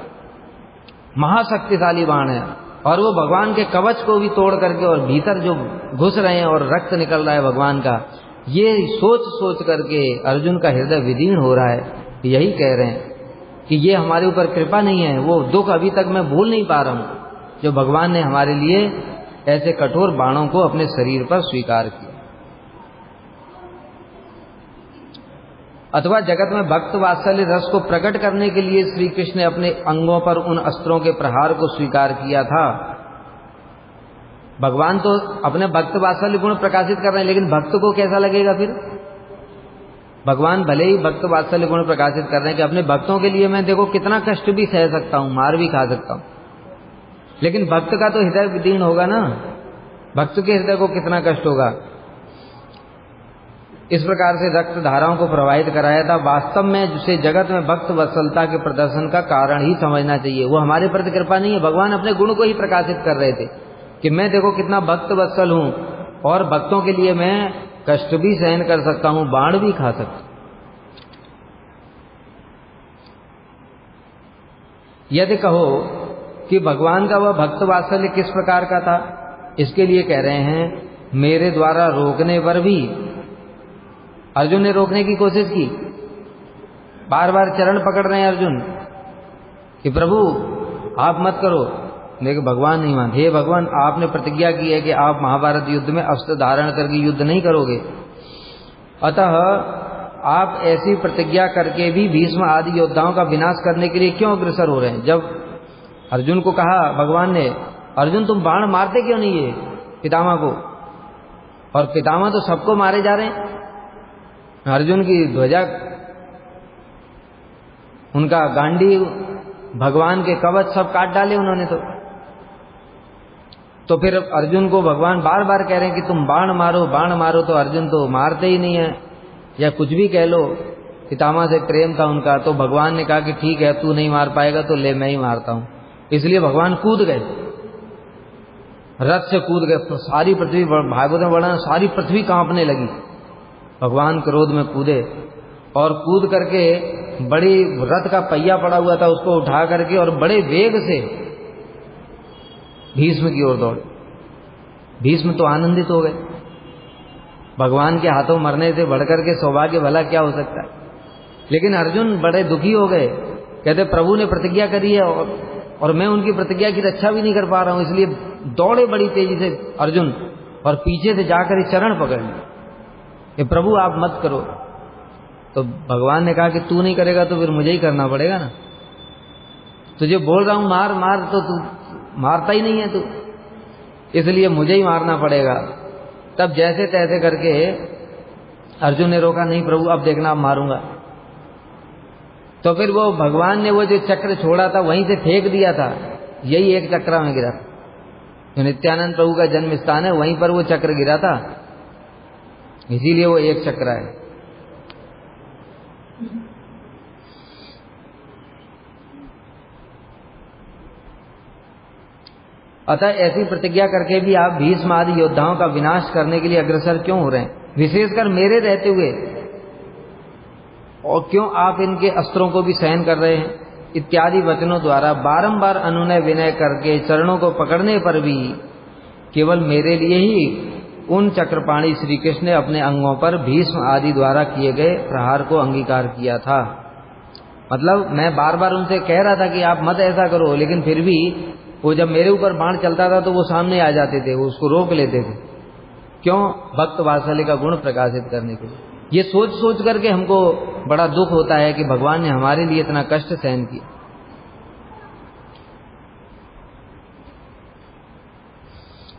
महाशक्तिशाली बाण है, और वो भगवान के कवच को भी तोड़ करके और भीतर जो घुस रहे हैं और रक्त निकल रहा है भगवान का, ये सोच सोच करके अर्जुन का हृदय विदीर्ण हो रहा है। यही कह रहे हैं कि ये हमारे ऊपर कृपा नहीं है, वो दुख अभी तक मैं भूल नहीं पा रहा हूं जो भगवान ने हमारे लिए ऐसे कठोर बाणों को अपने शरीर पर स्वीकार किया। अथवा जगत में भक्त वात्सल्य रस को प्रकट करने के लिए श्री कृष्ण ने अपने अंगों पर उन अस्त्रों के प्रहार को स्वीकार किया था। भगवान तो अपने भक्त वात्सल्य गुण प्रकाशित कर रहे हैं, लेकिन भक्त को कैसा लगेगा फिर, भगवान भले ही भक्त वात्सल्य गुण प्रकाशित कर रहे हैं कि अपने भक्तों के लिए मैं देखो कितना कष्ट भी सह सकता हूं, मार भी खा सकता हूं, लेकिन भक्त का तो हृदय विदीर्ण होगा ना, भक्त के हृदय को कितना कष्ट होगा। इस प्रकार से रक्त धाराओं को प्रवाहित कराया था। वास्तव में जिसे जगत में भक्त वत्सलता के प्रदर्शन का कारण ही समझना चाहिए, वो हमारे प्रति कृपा नहीं है, भगवान अपने गुण को ही प्रकाशित कर रहे थे कि मैं देखो कितना भक्त वत्सल हूं, और भक्तों के लिए मैं कष्ट भी सहन कर सकता हूं, बाण भी खा सकता हूं। यदि कहो कि भगवान का वह भक्त वात्सल्य किस प्रकार का था, इसके लिए कह रहे हैं मेरे द्वारा रोकने पर भी अर्जुन ने रोकने की कोशिश की, बार बार चरण पकड़ रहे हैं अर्जुन कि प्रभु आप मत करो, लेकिन भगवान नहीं मानते। हे भगवान आपने प्रतिज्ञा की है कि आप महाभारत युद्ध में अस्त्र धारण करके युद्ध नहीं करोगे, अतः आप ऐसी प्रतिज्ञा करके भी भीष्म आदि योद्धाओं का विनाश करने के लिए क्यों अग्रसर हो रहे हैं। जब अर्जुन को कहा भगवान ने, अर्जुन तुम बाण मारते क्यों नहीं है पितामह को, और पितामह तो सबको मारे जा रहे हैं, अर्जुन की ध्वजा, उनका गांडी, भगवान के कवच सब काट डाले उन्होंने। तो तो फिर अर्जुन को भगवान बार बार कह रहे हैं कि तुम बाण मारो, तो अर्जुन तो मारते ही नहीं है, या कुछ भी कह लो। पितामह से प्रेम था उनका, तो भगवान ने कहा कि ठीक है तू नहीं मार पाएगा तो ले मैं ही मारता हूं। इसलिए भगवान कूद गए, रथ से कूद गए। तो सारी पृथ्वी, भागवत में वर्णन, सारी पृथ्वी कांपने लगी। भगवान क्रोध में कूदे और कूद करके बड़ी, रथ का पहिया पड़ा हुआ था उसको उठा करके और बड़े वेग से भीष्म की ओर दौड़े। भीष्म तो आनंदित हो गए, भगवान के हाथों मरने से बढ़कर के सौभाग्य भला क्या हो सकता है। लेकिन अर्जुन बड़े दुखी हो गए, कहते प्रभु ने प्रतिज्ञा करी है और मैं उनकी प्रतिज्ञा की रक्षा भी नहीं कर पा रहा हूं। इसलिए दौड़े बड़ी तेजी से अर्जुन और पीछे से जाकर चरण पकड़ लिए कि प्रभु आप मत करो। तो भगवान ने कहा कि तू नहीं करेगा तो फिर मुझे ही करना पड़ेगा ना, तुझे बोल रहा हूं मार मार तो तू मारता ही नहीं है तू, इसलिए मुझे ही मारना पड़ेगा। तब जैसे तैसे करके अर्जुन ने रोका, नहीं प्रभु अब देखना अब मारूंगा। तो फिर वो भगवान ने वो जो चक्र छोड़ा था वहीं से फेंक दिया था, यही एक चक्रा में गिरा। जो नित्यानंद प्रभु का जन्म स्थान है वहीं पर वो चक्र गिरा था, इसीलिए वो एक चक्र है। अतः ऐसी प्रतिज्ञा करके भी आप भीष्म आदि योद्धाओं का विनाश करने के लिए अग्रसर क्यों हो रहे हैं, विशेषकर मेरे रहते हुए, और क्यों आप इनके अस्त्रों को भी सहन कर रहे हैं इत्यादि वचनों द्वारा बारंबार अनुनय विनय करके चरणों को पकड़ने पर भी केवल मेरे लिए ही उन चक्रपाणी श्री कृष्ण ने अपने अंगों पर भीष्म आदि द्वारा किए गए प्रहार को अंगीकार किया था। मतलब मैं बार बार उनसे कह रहा था कि आप मत ऐसा करो, लेकिन फिर भी वो जब मेरे ऊपर बाण चलता था तो वो सामने आ जाते थे, वो उसको रोक लेते थे। क्यों? भक्त वात्सल्य का गुण प्रकाशित करने के लिए। ये सोच सोच करके हमको बड़ा दुख होता है कि भगवान ने हमारे लिए इतना कष्ट सहन किया।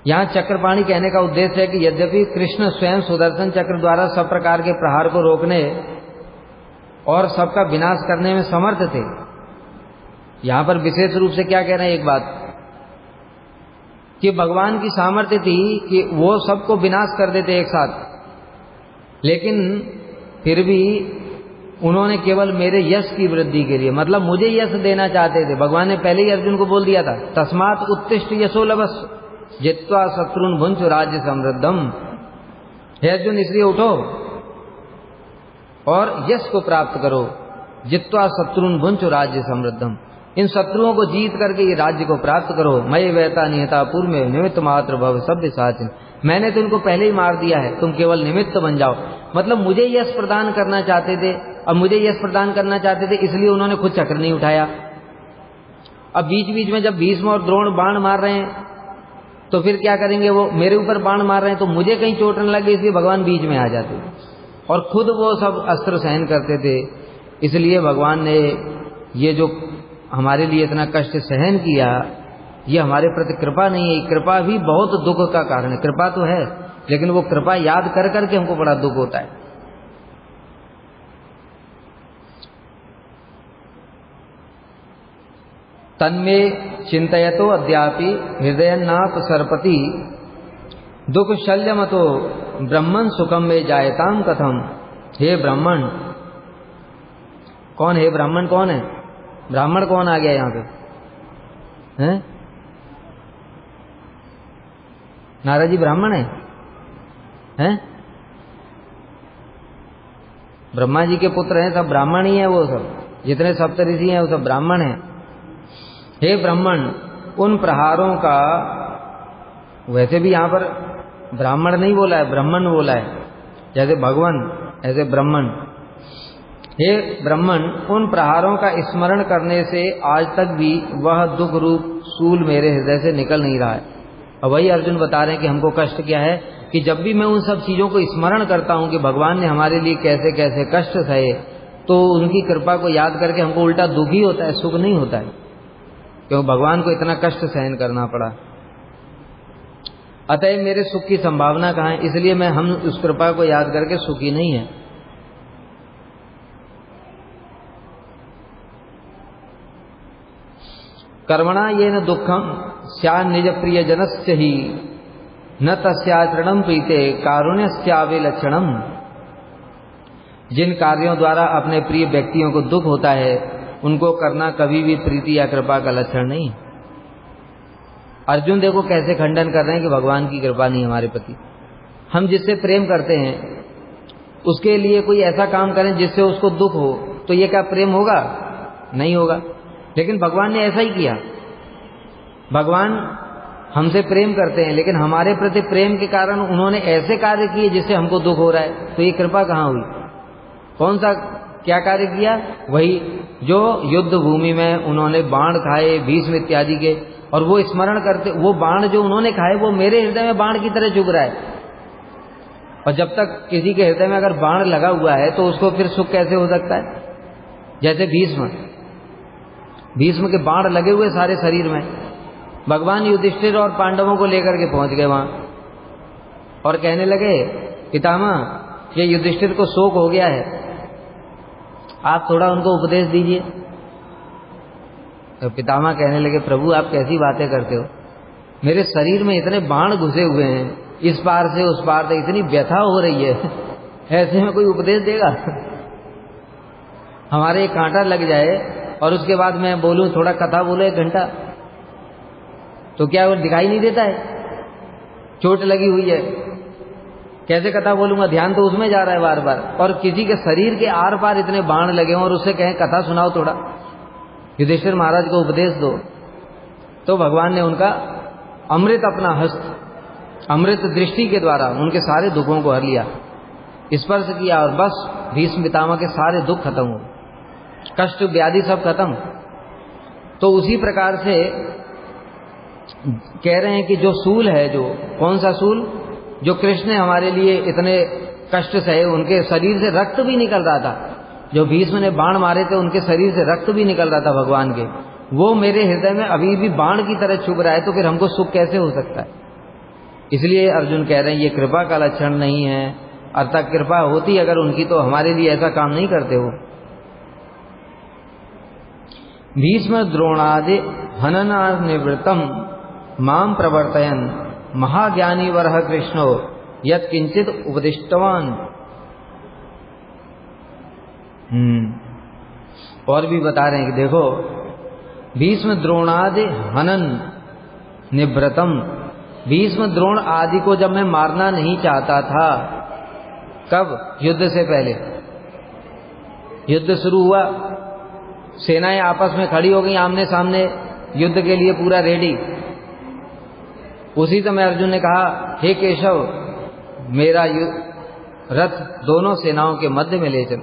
यहां चक्रपाणी कहने का उद्देश्य है कि यद्यपि कृष्ण स्वयं सुदर्शन चक्र द्वारा सब प्रकार के प्रहार को रोकने और सबका विनाश करने में समर्थ थे, यहां पर विशेष रूप से क्या कह रहे हैं, एक बात कि भगवान की सामर्थ्य थी कि वो सबको विनाश कर देते एक साथ, लेकिन फिर भी उन्होंने केवल मेरे यश की वृद्धि के लिए, मतलब मुझे यश देना चाहते थे। भगवान ने पहले ही अर्जुन को बोल दिया था, तस्मात् उत्तिष्ठ यशो लभस जित्वा शत्रुन भुंच राज्य समृद्धम। हे अर्जुन, इसलिए उठो और यश को प्राप्त करो। जित्वा शत्रुन भुंच राज्य समृद्धम, इन शत्रुओं को जीत करके ये राज्य को प्राप्त करो। मय वैता निहता पूर्व में निमित्त मात्र भव सभ्य साचिन, मैंने तो इनको पहले ही मार दिया है, तुम केवल निमित्त बन जाओ। मतलब मुझे यश प्रदान करना चाहते थे, और मुझे यश प्रदान करना चाहते थे इसलिए उन्होंने खुद चक्र नहीं उठाया। अब बीच बीच में जब भीष्म और द्रोण बाण मार रहे हैं तो फिर क्या करेंगे, वो मेरे ऊपर बाण मार रहे हैं तो मुझे कहीं चोट न लगे, इसलिए भगवान बीच में आ जाते और खुद वो सब अस्त्र सहन करते थे। इसलिए भगवान ने ये जो हमारे लिए इतना कष्ट सहन किया, ये हमारे प्रति कृपा नहीं है। कृपा भी बहुत दुख का कारण है। कृपा तो है, लेकिन वो कृपा याद कर करके हमको बड़ा दुख होता है। तन्मे चिंतयतो अद्यापि हृदय नाप सरपति दुख शल्यमतो ब्रह्मण सुखम में जायताम कथम। हे ब्राह्मण, कौन है ब्राह्मण? कौन है ब्राह्मण? कौन आ गया यहां पे? हैं? नारद जी ब्राह्मण है? हैं? ब्रह्मा जी के पुत्र हैं, सब ब्राह्मण ही है। वो सब जितने सप्तऋषि हैं वो सब ब्राह्मण हैं। हे ब्राह्मण, उन प्रहारों का, वैसे भी यहां पर ब्राह्मण नहीं बोला है, ब्राह्मण बोला है, जैसे भगवान ऐसे ब्राह्मण। हे ब्राह्मण, उन प्रहारों का स्मरण करने से आज तक भी वह दुख रूप शूल मेरे हृदय से निकल नहीं रहा है। और वही अर्जुन बता रहे हैं कि हमको कष्ट क्या है, कि जब भी मैं उन सब चीजों को स्मरण करता हूं कि भगवान ने हमारे लिए कैसे कैसे कष्ट सहे, तो उनकी कृपा को याद करके हमको उल्टा दुख ही होता है, सुख नहीं होता है, क्योंकि भगवान को इतना कष्ट सहन करना पड़ा। अतः मेरे सुख की संभावना कहाँ है, इसलिए मैं हम उस कृपा को याद करके सुखी नहीं है। कर्मणा ये न दुखम स्या निज प्रिय जनस्य ही न तस्याचरणम प्रीते कारुण्यस्यावे लक्षणम। जिन कार्यों द्वारा अपने प्रिय व्यक्तियों को दुख होता है उनको करना कभी भी प्रीति या कृपा का लक्षण नहीं। अर्जुन देखो कैसे खंडन कर रहे हैं कि भगवान की कृपा नहीं हमारे प्रति। हम जिससे प्रेम करते हैं उसके लिए कोई ऐसा काम करें जिससे उसको दुख हो, तो ये क्या प्रेम होगा? नहीं होगा। लेकिन भगवान ने ऐसा ही किया। भगवान हमसे प्रेम करते हैं, लेकिन हमारे प्रति प्रेम के कारण उन्होंने ऐसे कार्य किए जिससे हमको दुख हो रहा है, तो ये कृपा कहाँ हुई? कौन सा क्या कार्य किया? वही जो युद्ध भूमि में उन्होंने बाण खाए भीष्म इत्यादि के, और वो स्मरण करते, वो बाण जो उन्होंने खाए वो मेरे हृदय में बाण की तरह चुभ रहा है। और जब तक किसी के हृदय में अगर बाण लगा हुआ है तो उसको फिर सुख कैसे हो सकता है? जैसे भीष्म के बाण लगे हुए सारे शरीर में। भगवान युधिष्ठिर और पांडवों को लेकर के पहुंच गए वहां और कहने लगे, पितामह ये युधिष्ठिर को शोक हो गया है, आप थोड़ा उनको उपदेश दीजिए। तो पितामह कहने लगे, प्रभु आप कैसी बातें करते हो, मेरे शरीर में इतने बाण घुसे हुए हैं, इस पार से उस पार तक इतनी व्यथा हो रही है, ऐसे में कोई उपदेश देगा? हमारे एक कांटा लग जाए और उसके बाद मैं बोलूं थोड़ा कथा बोलो 1 घंटा, तो क्या वो दिखाई नहीं देता है? चोट लगी हुई है, कैसे कथा बोलूंगा? ध्यान तो उसमें जा रहा है बार बार। और किसी के शरीर के आर पार इतने बाण लगे हों और उससे कहें कथा सुनाओ थोड़ा, युधिष्ठिर महाराज को उपदेश दो। तो भगवान ने उनका अमृत, अपना हस्त अमृत दृष्टि के द्वारा उनके सारे दुखों को हर लिया, स्पर्श किया, और बस भीष्म पितामह के सारे दुख खत्म हो, कष्ट व्याधि सब खत्म। तो उसी प्रकार से कह रहे हैं कि जो सूल है, जो कौन सा सूल, जो कृष्ण ने हमारे लिए इतने कष्ट सहे, उनके शरीर से रक्त भी निकल रहा था, जो भीष्म ने बाण मारे थे उनके शरीर से रक्त भी निकल रहा था भगवान के, वो मेरे हृदय में अभी भी बाण की तरह चुभ रहा है, तो फिर हमको सुख कैसे हो सकता है? इसलिए अर्जुन कह रहे हैं ये कृपा का लक्षण नहीं है। अर्थात कृपा होती अगर उनकी तो हमारे लिए ऐसा काम नहीं करते हो। भीष्म द्रोणादि हननानिवृत्तम माम प्रवर्तयन महाज्ञानी वरह कृष्णो यत् किंचित उपदिष्टवान। और भी बता रहे हैं कि देखो, भीष्म द्रोणादि हनन निवृतम, भीष्म द्रोण आदि को जब मैं मारना नहीं चाहता था, कब? युद्ध से पहले। युद्ध शुरू हुआ, सेनाएं आपस में खड़ी हो गई आमने सामने, युद्ध के लिए पूरा रेडी। उसी समय अर्जुन ने कहा, हे केशव, मेरा रथ दोनों सेनाओं के मध्य में ले चल,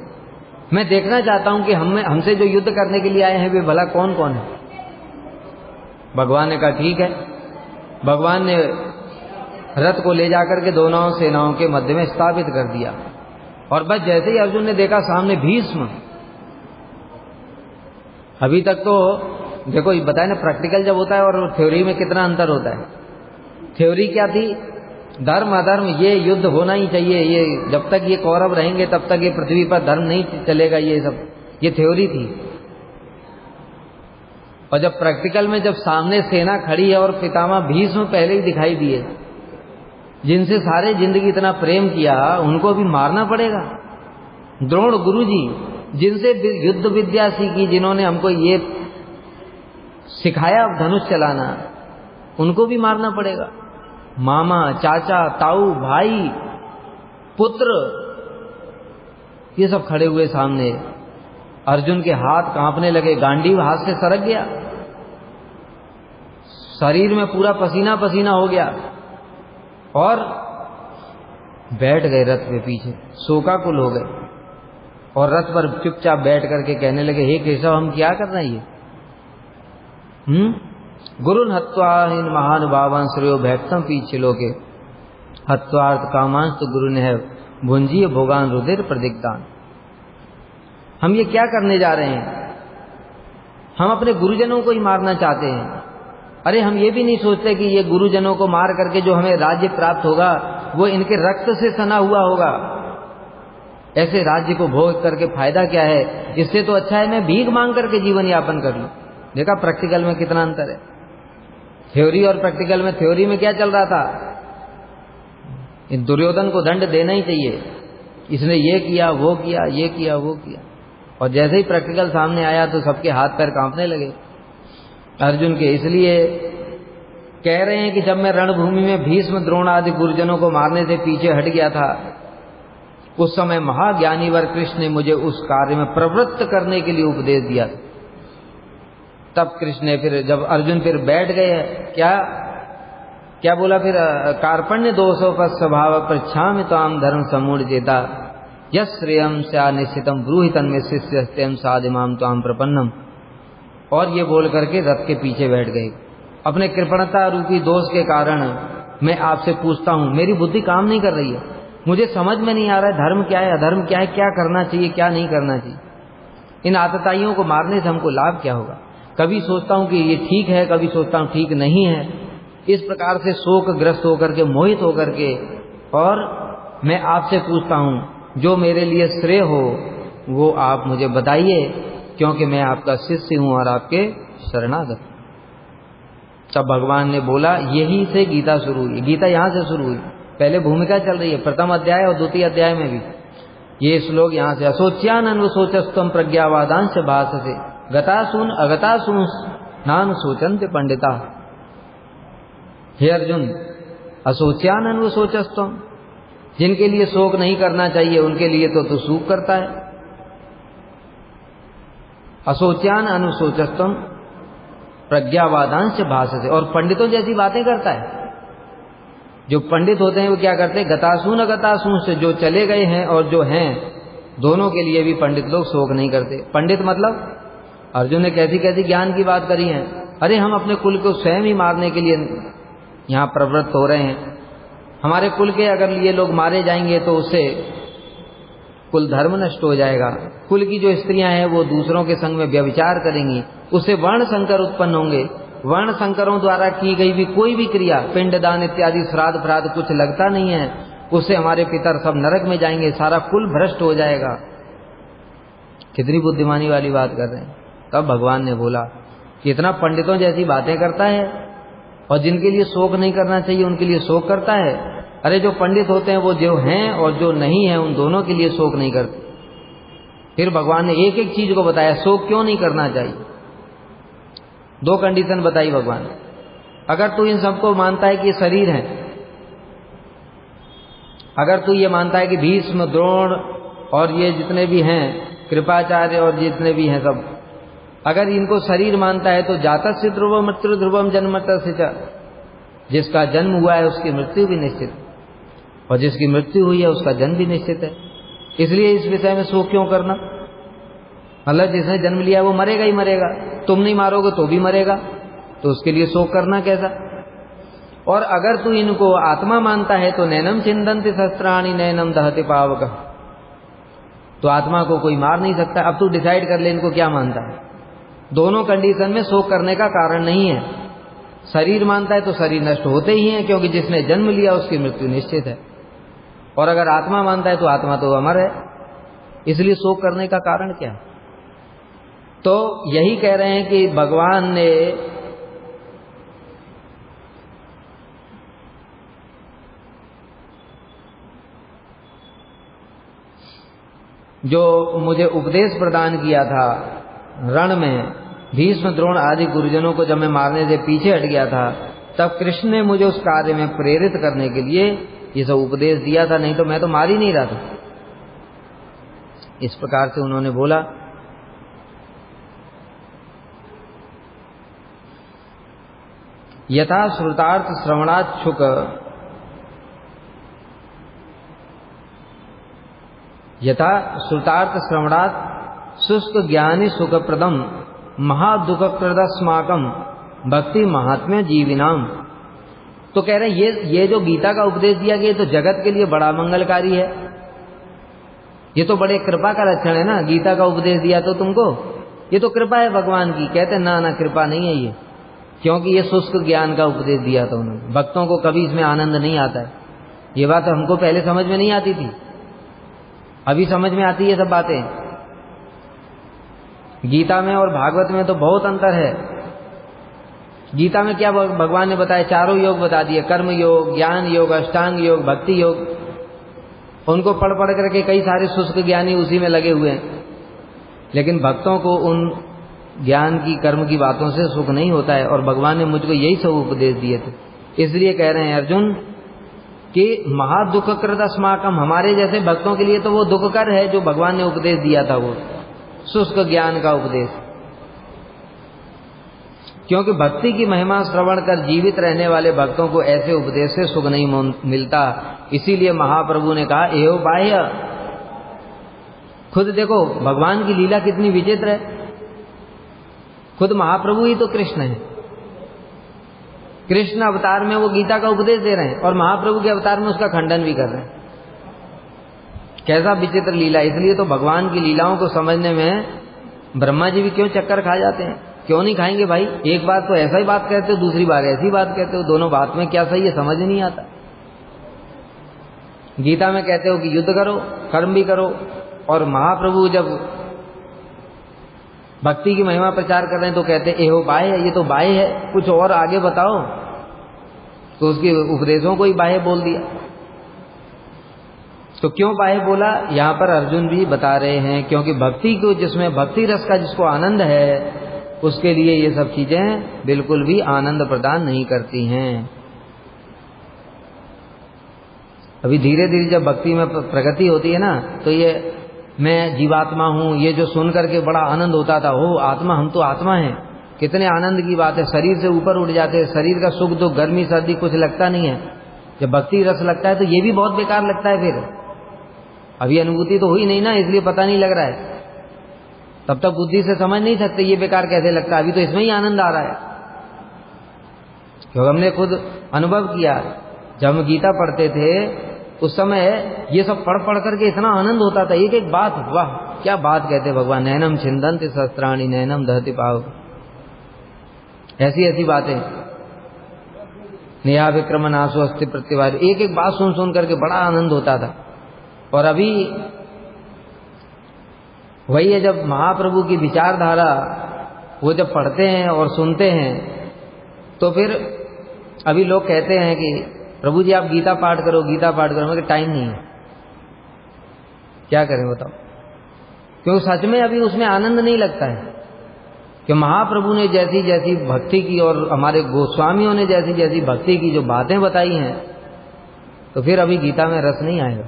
मैं देखना चाहता हूं कि हमसे जो युद्ध करने के लिए आए हैं वे भला कौन कौन है। भगवान ने कहा ठीक है। भगवान ने रथ को ले जाकर के दोनों सेनाओं के मध्य में स्थापित कर दिया, और बस जैसे ही अर्जुन ने देखा सामने भीष्म। अभी तक तो देखो बताया ना, प्रैक्टिकल जब होता है और थ्योरी में कितना अंतर होता है। थ्योरी क्या थी? धर्म अधर्म, ये युद्ध होना ही चाहिए, ये जब तक ये कौरव रहेंगे तब तक ये पृथ्वी पर धर्म नहीं चलेगा, ये सब ये थ्योरी थी। और जब प्रैक्टिकल में जब सामने सेना खड़ी है और पितामह भीष्म पहले ही दिखाई दिए, जिनसे सारे जिंदगी इतना प्रेम किया, उनको भी मारना पड़ेगा। द्रोण गुरुजी, जिनसे युद्ध विद्या सीखी, जिन्होंने हमको ये सिखाया धनुष चलाना, उनको भी मारना पड़ेगा। मामा, चाचा, ताऊ, भाई, पुत्र, ये सब खड़े हुए सामने। अर्जुन के हाथ कांपने लगे, गांडीव हाथ से सरक गया, शरीर में पूरा पसीना पसीना हो गया, और बैठ गए रथ के पीछे, शोकाकुल हो गए, और रथ पर चुपचाप बैठ करके कहने लगे, हे केशव, हम क्या कर रहे हैं ये? गुरुन हत्वा इन महानुभावान श्रेयो भैक्तम पीछे लोके हत्वार्थ कामांश तो गुरु ने है भुंजीय भोगान रुधिर प्रदिग्धान। हम ये क्या करने जा रहे हैं? हम अपने गुरुजनों को ही मारना चाहते हैं। अरे हम ये भी नहीं सोचते कि ये गुरुजनों को मार करके जो हमें राज्य प्राप्त होगा वो इनके रक्त से सना हुआ होगा। ऐसे राज्य को भोग करके फायदा क्या है? इससे तो अच्छा है मैं भीख मांग करके जीवन यापन कर लूं। देखा प्रैक्टिकल में कितना अंतर है। थ्योरी और प्रैक्टिकल में, थ्योरी में क्या चल रहा था, इन दुर्योधन को दंड देना ही चाहिए, इसने ये किया वो किया, ये किया वो किया, और जैसे ही प्रैक्टिकल सामने आया तो सबके हाथ पैर कांपने लगे अर्जुन के। इसलिए कह रहे हैं कि जब मैं रणभूमि में भीष्म द्रोण आदि गुरुजनों को मारने से पीछे हट गया था, उस समय महाज्ञानी वर कृष्ण ने मुझे उस कार्य में प्रवृत्त करने के लिए उपदेश दिया। तब कृष्ण ने फिर, जब अर्जुन फिर बैठ गए, क्या बोला फिर, कार्पण्य दोषोपस स्वभाव पृच्छामि त्वाम धर्म समूढ़ चेता यस श्रेयम स्या निश्चितम ब्रूहि तन्मे शिष्यस्तेम साधिमाम त्वाम प्रपन्नम। और ये बोल करके रथ के पीछे बैठ गए। अपने कृपणता रूपी दोष के कारण मैं आपसे पूछता हूं, मेरी बुद्धि काम नहीं कर रही है, मुझे समझ में नहीं आ रहा है धर्म क्या है अधर्म क्या है, क्या करना चाहिए क्या नहीं करना चाहिए। इन आतताइयों को मारने से हमको लाभ क्या होगा। कभी सोचता हूं कि ये ठीक है, कभी सोचता हूं ठीक नहीं है। इस प्रकार से शोकग्रस्त होकर के, मोहित होकर के, और मैं आपसे पूछता हूं जो मेरे लिए श्रेय हो वो आप मुझे बताइए, क्योंकि मैं आपका शिष्य हूं और आपके शरणागत। तब भगवान ने बोला, यही से गीता शुरू हुई। गीता यहां से शुरू हुई, पहले भूमिका चल रही है, प्रथम अध्याय और द्वितीय अध्याय में भी ये श्लोक यहां से, असोच्यान अनुशोचस्तम प्रज्ञावादांश भाषसे गतासून अगतासून नान सोचन्ते पंडिता। हे अर्जुन, असोच्यान अनुशोचस्तम, जिनके लिए शोक नहीं करना चाहिए उनके लिए तो तू शोक करता है। असोच्यान अनुशोचस्तम प्रज्ञावादांश भाषसे, और पंडितों जैसी बातें करता है। जो पंडित होते हैं वो क्या करते हैं, गतासून अगतासून से, जो चले गए हैं और जो हैं दोनों के लिए भी पंडित लोग शोक नहीं करते। पंडित मतलब अर्जुन ने कैसी कैसी ज्ञान की बात करी है। अरे हम अपने कुल को स्वयं ही मारने के लिए यहाँ प्रवृत्त हो रहे हैं। हमारे कुल के अगर ये लोग मारे जाएंगे तो उससे कुल धर्म नष्ट हो जाएगा। कुल की जो स्त्रियां हैं वो दूसरों के संग में व्यभिचार करेंगी, उससे वर्ण संकर उत्पन्न होंगे। वर्ण संकरों द्वारा की गई भी कोई भी क्रिया, पिंडदान इत्यादि श्राद्ध फ्राद्ध कुछ लगता नहीं है, उससे हमारे पितर सब नरक में जाएंगे, सारा कुल भ्रष्ट हो जाएगा। कितनी बुद्धिमानी वाली बात कर रहे हैं। तब भगवान ने बोला कि इतना पंडितों जैसी बातें करता है और जिनके लिए शोक नहीं करना चाहिए उनके लिए शोक करता है। अरे जो पंडित होते हैं वो जो हैं और जो नहीं है उन दोनों के लिए शोक नहीं करते। फिर भगवान ने एक एक चीज को बताया, शोक क्यों नहीं करना चाहिए। दो कंडीशन बताई भगवान। अगर तू इन सबको मानता है कि ये शरीर है, अगर तू ये मानता है कि भीष्म द्रोण और ये जितने भी हैं, कृपाचार्य और जितने भी हैं सब, अगर इनको शरीर मानता है तो जातस्य ध्रुवम मृत्यु ध्रुवम जन्मतस्य च, जिसका जन्म हुआ है उसकी मृत्यु भी निश्चित, और जिसकी मृत्यु हुई है उसका जन्म भी निश्चित है। इसलिए इस विषय में शोक क्यों करना। मतलब जिसने जन्म लिया वो मरेगा ही मरेगा, तुम नहीं मारोगे तो भी मरेगा, तो उसके लिए शोक करना कैसा। और अगर तू इनको आत्मा मानता है तो नैनम छिन्दन्ति शस्त्राणि नैनम दहति पावक, तो आत्मा को कोई मार नहीं सकता। अब तू डिसाइड कर ले इनको क्या मानता है। दोनों कंडीशन में शोक करने का कारण नहीं है। शरीर मानता है तो शरीर नष्ट होते ही है, क्योंकि जिसने जन्म लिया उसकी मृत्यु निश्चित है। और अगर आत्मा मानता है तो आत्मा तो अमर है, इसलिए शोक करने का कारण क्या है। तो यही कह रहे हैं कि भगवान ने जो मुझे उपदेश प्रदान किया था रण में, भीष्म द्रोण आदि गुरुजनों को जब मैं मारने से पीछे हट गया था, तब कृष्ण ने मुझे उस कार्य में प्रेरित करने के लिए ये सब उपदेश दिया था, नहीं तो मैं तो मार ही नहीं रहा था। इस प्रकार से उन्होंने बोला। यथा श्रुतार्थ श्रवणाच्छुक यथा श्रुतार्थ श्रवणात् शुष्क ज्ञानी सुखप्रदम महादुःखप्रदस्माकं भक्ति महात्म्य जीविनाम। तो कह रहे हैं ये जो गीता का उपदेश दिया गया तो जगत के लिए बड़ा मंगलकारी है। ये तो बड़े कृपा का लक्षण है ना, गीता का उपदेश दिया तो तुमको, ये तो कृपा है भगवान की। कहते ना ना कृपा नहीं है ये, क्योंकि ये शुष्क ज्ञान का उपदेश दिया था उन्होंने। भक्तों को कभी इसमें आनंद नहीं आता है। ये बात हमको पहले समझ में नहीं आती थी, अभी समझ में आती है सब बातें। गीता में और भागवत में तो बहुत अंतर है। गीता में क्या भगवान ने बताया, चारों योग बता दिए, कर्म योग, ज्ञान योग, अष्टांग योग, भक्ति योग। उनको पढ़ पढ़ करके कई सारे शुष्क ज्ञानी उसी में लगे हुए हैं, लेकिन भक्तों को उन ज्ञान की, कर्म की बातों से सुख नहीं होता है। और भगवान ने मुझको यही सब उपदेश दिए थे। इसलिए कह रहे हैं अर्जुन कि महादुख कृत अस्माकम, हमारे जैसे भक्तों के लिए तो वो दुखकर है जो भगवान ने उपदेश दिया था, वो शुष्क ज्ञान का उपदेश। क्योंकि भक्ति की महिमा श्रवण कर जीवित रहने वाले भक्तों को ऐसे उपदेश से सुख नहीं मिलता। इसीलिए महाप्रभु ने कहा एहो बाह्य। खुद देखो भगवान की लीला कितनी विचित्र है। खुद महाप्रभु ही तो कृष्ण है। कृष्ण अवतार में वो गीता का उपदेश दे रहे हैं और महाप्रभु के अवतार में उसका खंडन भी कर रहे हैं। कैसा विचित्र लीला। इसलिए तो भगवान की लीलाओं को समझने में ब्रह्मा जी भी क्यों चक्कर खा जाते हैं। क्यों नहीं खाएंगे भाई, एक बार तो ऐसा ही बात कहते हो, दूसरी बार ऐसी बात कहते हो, दोनों बात में क्या सही है समझ ही नहीं आता। गीता में कहते हो कि युद्ध करो, कर्म भी करो, और महाप्रभु जब भक्ति की महिमा प्रचार कर रहे हैं तो कहते एहो बाह्य, ये तो बाह्य है, कुछ और आगे बताओ। तो उसके उपदेशों को ही बाह्य बोल दिया। तो क्यों बाह्य बोला, यहां पर अर्जुन भी बता रहे हैं, क्योंकि भक्ति को, जिसमें भक्ति रस का जिसको आनंद है, उसके लिए ये सब चीजें बिल्कुल भी आनंद प्रदान नहीं करती हैं। अभी धीरे धीरे जब भक्ति में प्रगति होती है ना, तो ये मैं जीवात्मा हूं, ये जो सुन करके बड़ा आनंद होता था, हो आत्मा, हम तो आत्मा हैं, कितने आनंद की बात है। शरीर से ऊपर उठ जाते हैं, शरीर का सुख दुख, गर्मी सर्दी कुछ लगता नहीं है। जब भक्ति रस लगता है तो ये भी बहुत बेकार लगता है। फिर अभी अनुभूति तो हुई नहीं ना, इसलिए पता नहीं लग रहा है। तब तक बुद्धि से समझ नहीं सकते ये बेकार कैसे लगता है। अभी तो इसमें ही आनंद आ रहा है, क्योंकि हमने खुद अनुभव किया। जब हम गीता पढ़ते थे उस समय ये सब पढ़ पढ़ करके इतना आनंद होता था, एक एक बात, वाह क्या बात कहते भगवान। नैनम छिंदन्ति शस्त्राणि नैनम दहति पाव, ऐसी ऐसी बातें। नेहा विक्रमण आंसू अस्थि प्रतिवाद, एक एक बात सुन सुन करके बड़ा आनंद होता था। और अभी वही है, जब महाप्रभु की विचारधारा वो जब पढ़ते हैं और सुनते हैं, तो फिर अभी लोग कहते हैं कि प्रभु जी आप गीता पाठ करो, गीता पाठ करो। मेरे टाइम नहीं है, क्या करें बताओ। क्योंकि सच में अभी उसमें आनंद नहीं लगता है कि महाप्रभु ने जैसी जैसी भक्ति की और हमारे गोस्वामियों ने जैसी जैसी भक्ति की जो बातें बताई हैं, तो फिर अभी गीता में रस नहीं आएगा।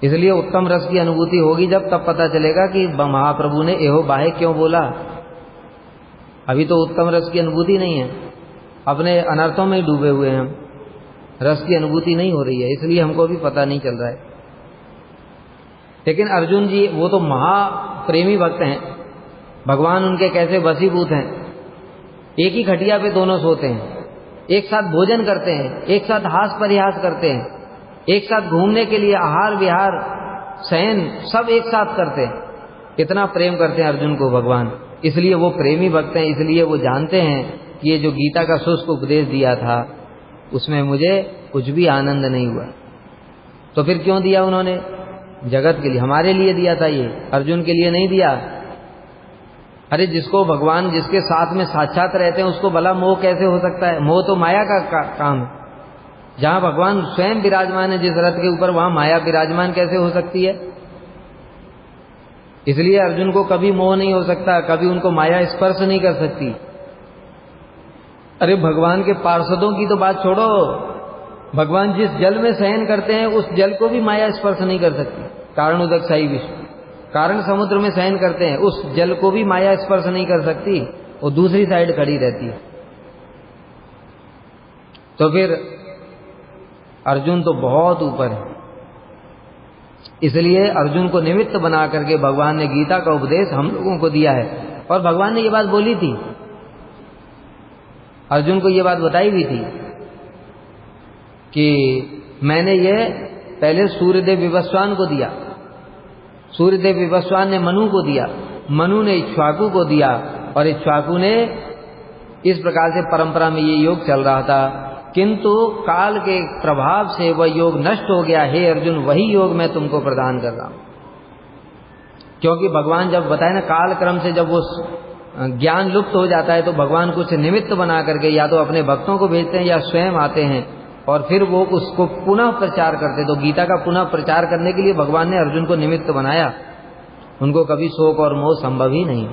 इसलिए उत्तम रस की अनुभूति होगी जब, तब पता चलेगा कि महाप्रभु ने एहो बाह्य क्यों बोला। अभी तो उत्तम रस की अनुभूति नहीं है, अपने अनर्थों में ही डूबे हुए हैं हम, रस की अनुभूति नहीं हो रही है, इसलिए हमको भी पता नहीं चल रहा है। लेकिन अर्जुन जी वो तो महाप्रेमी भक्त हैं, भगवान उनके कैसे वशीभूत हैं। एक ही खटिया पे दोनों सोते हैं, एक साथ भोजन करते हैं, एक साथ हास परिहास करते हैं, एक साथ घूमने के लिए आहार विहार शयन सब एक साथ करते हैं। कितना प्रेम करते हैं अर्जुन को भगवान, इसलिए वो प्रेमी भक्त हैं। इसलिए वो जानते हैं कि ये जो गीता का शुष्क उपदेश दिया था उसमें मुझे कुछ भी आनंद नहीं हुआ। तो फिर क्यों दिया उन्होंने, जगत के लिए, हमारे लिए दिया था, ये अर्जुन के लिए नहीं दिया। अरे जिसको भगवान जिसके साथ में साक्षात रहते हैं उसको भला मोह कैसे हो सकता है। मोह तो माया का काम है। जहां भगवान स्वयं विराजमान है जिस रथ के ऊपर, वहां माया विराजमान कैसे हो सकती है। इसलिए अर्जुन को कभी मोह नहीं हो सकता, कभी उनको माया स्पर्श नहीं कर सकती। अरे भगवान के पार्षदों की तो बात छोड़ो, भगवान जिस जल में शयन करते हैं उस जल को भी माया स्पर्श नहीं कर सकती। कारण उदक साई विश्व, कारण समुद्र में शयन करते हैं उस जल को भी माया स्पर्श नहीं कर सकती, वो दूसरी साइड खड़ी रहती है। तो फिर अर्जुन तो बहुत ऊपर है। इसलिए अर्जुन को निमित्त बना करके भगवान ने गीता का उपदेश हम लोगों को दिया है। और भगवान ने ये बात बोली थी, अर्जुन को ये बात बताई भी थी कि मैंने ये पहले सूर्यदेव विवस्वान को दिया, सूर्यदेव विवस्वान ने मनु को दिया, मनु ने इक्ष्वाकु को दिया, और इक्ष्वाकु ने, इस प्रकार से परंपरा में ये योग चल रहा था। किंतु काल के प्रभाव से वह योग नष्ट हो गया। हे अर्जुन, वही योग मैं तुमको प्रदान कर रहा हूं। क्योंकि भगवान जब बताए ना, काल क्रम से जब वो ज्ञान लुप्त हो जाता है तो भगवान कुछ निमित्त बना करके या तो अपने भक्तों को भेजते हैं या स्वयं आते हैं और फिर वो उसको पुनः प्रचार करते। तो गीता का पुनः प्रचार करने के लिए भगवान ने अर्जुन को निमित्त बनाया, उनको कभी शोक और मोह संभव ही नहीं।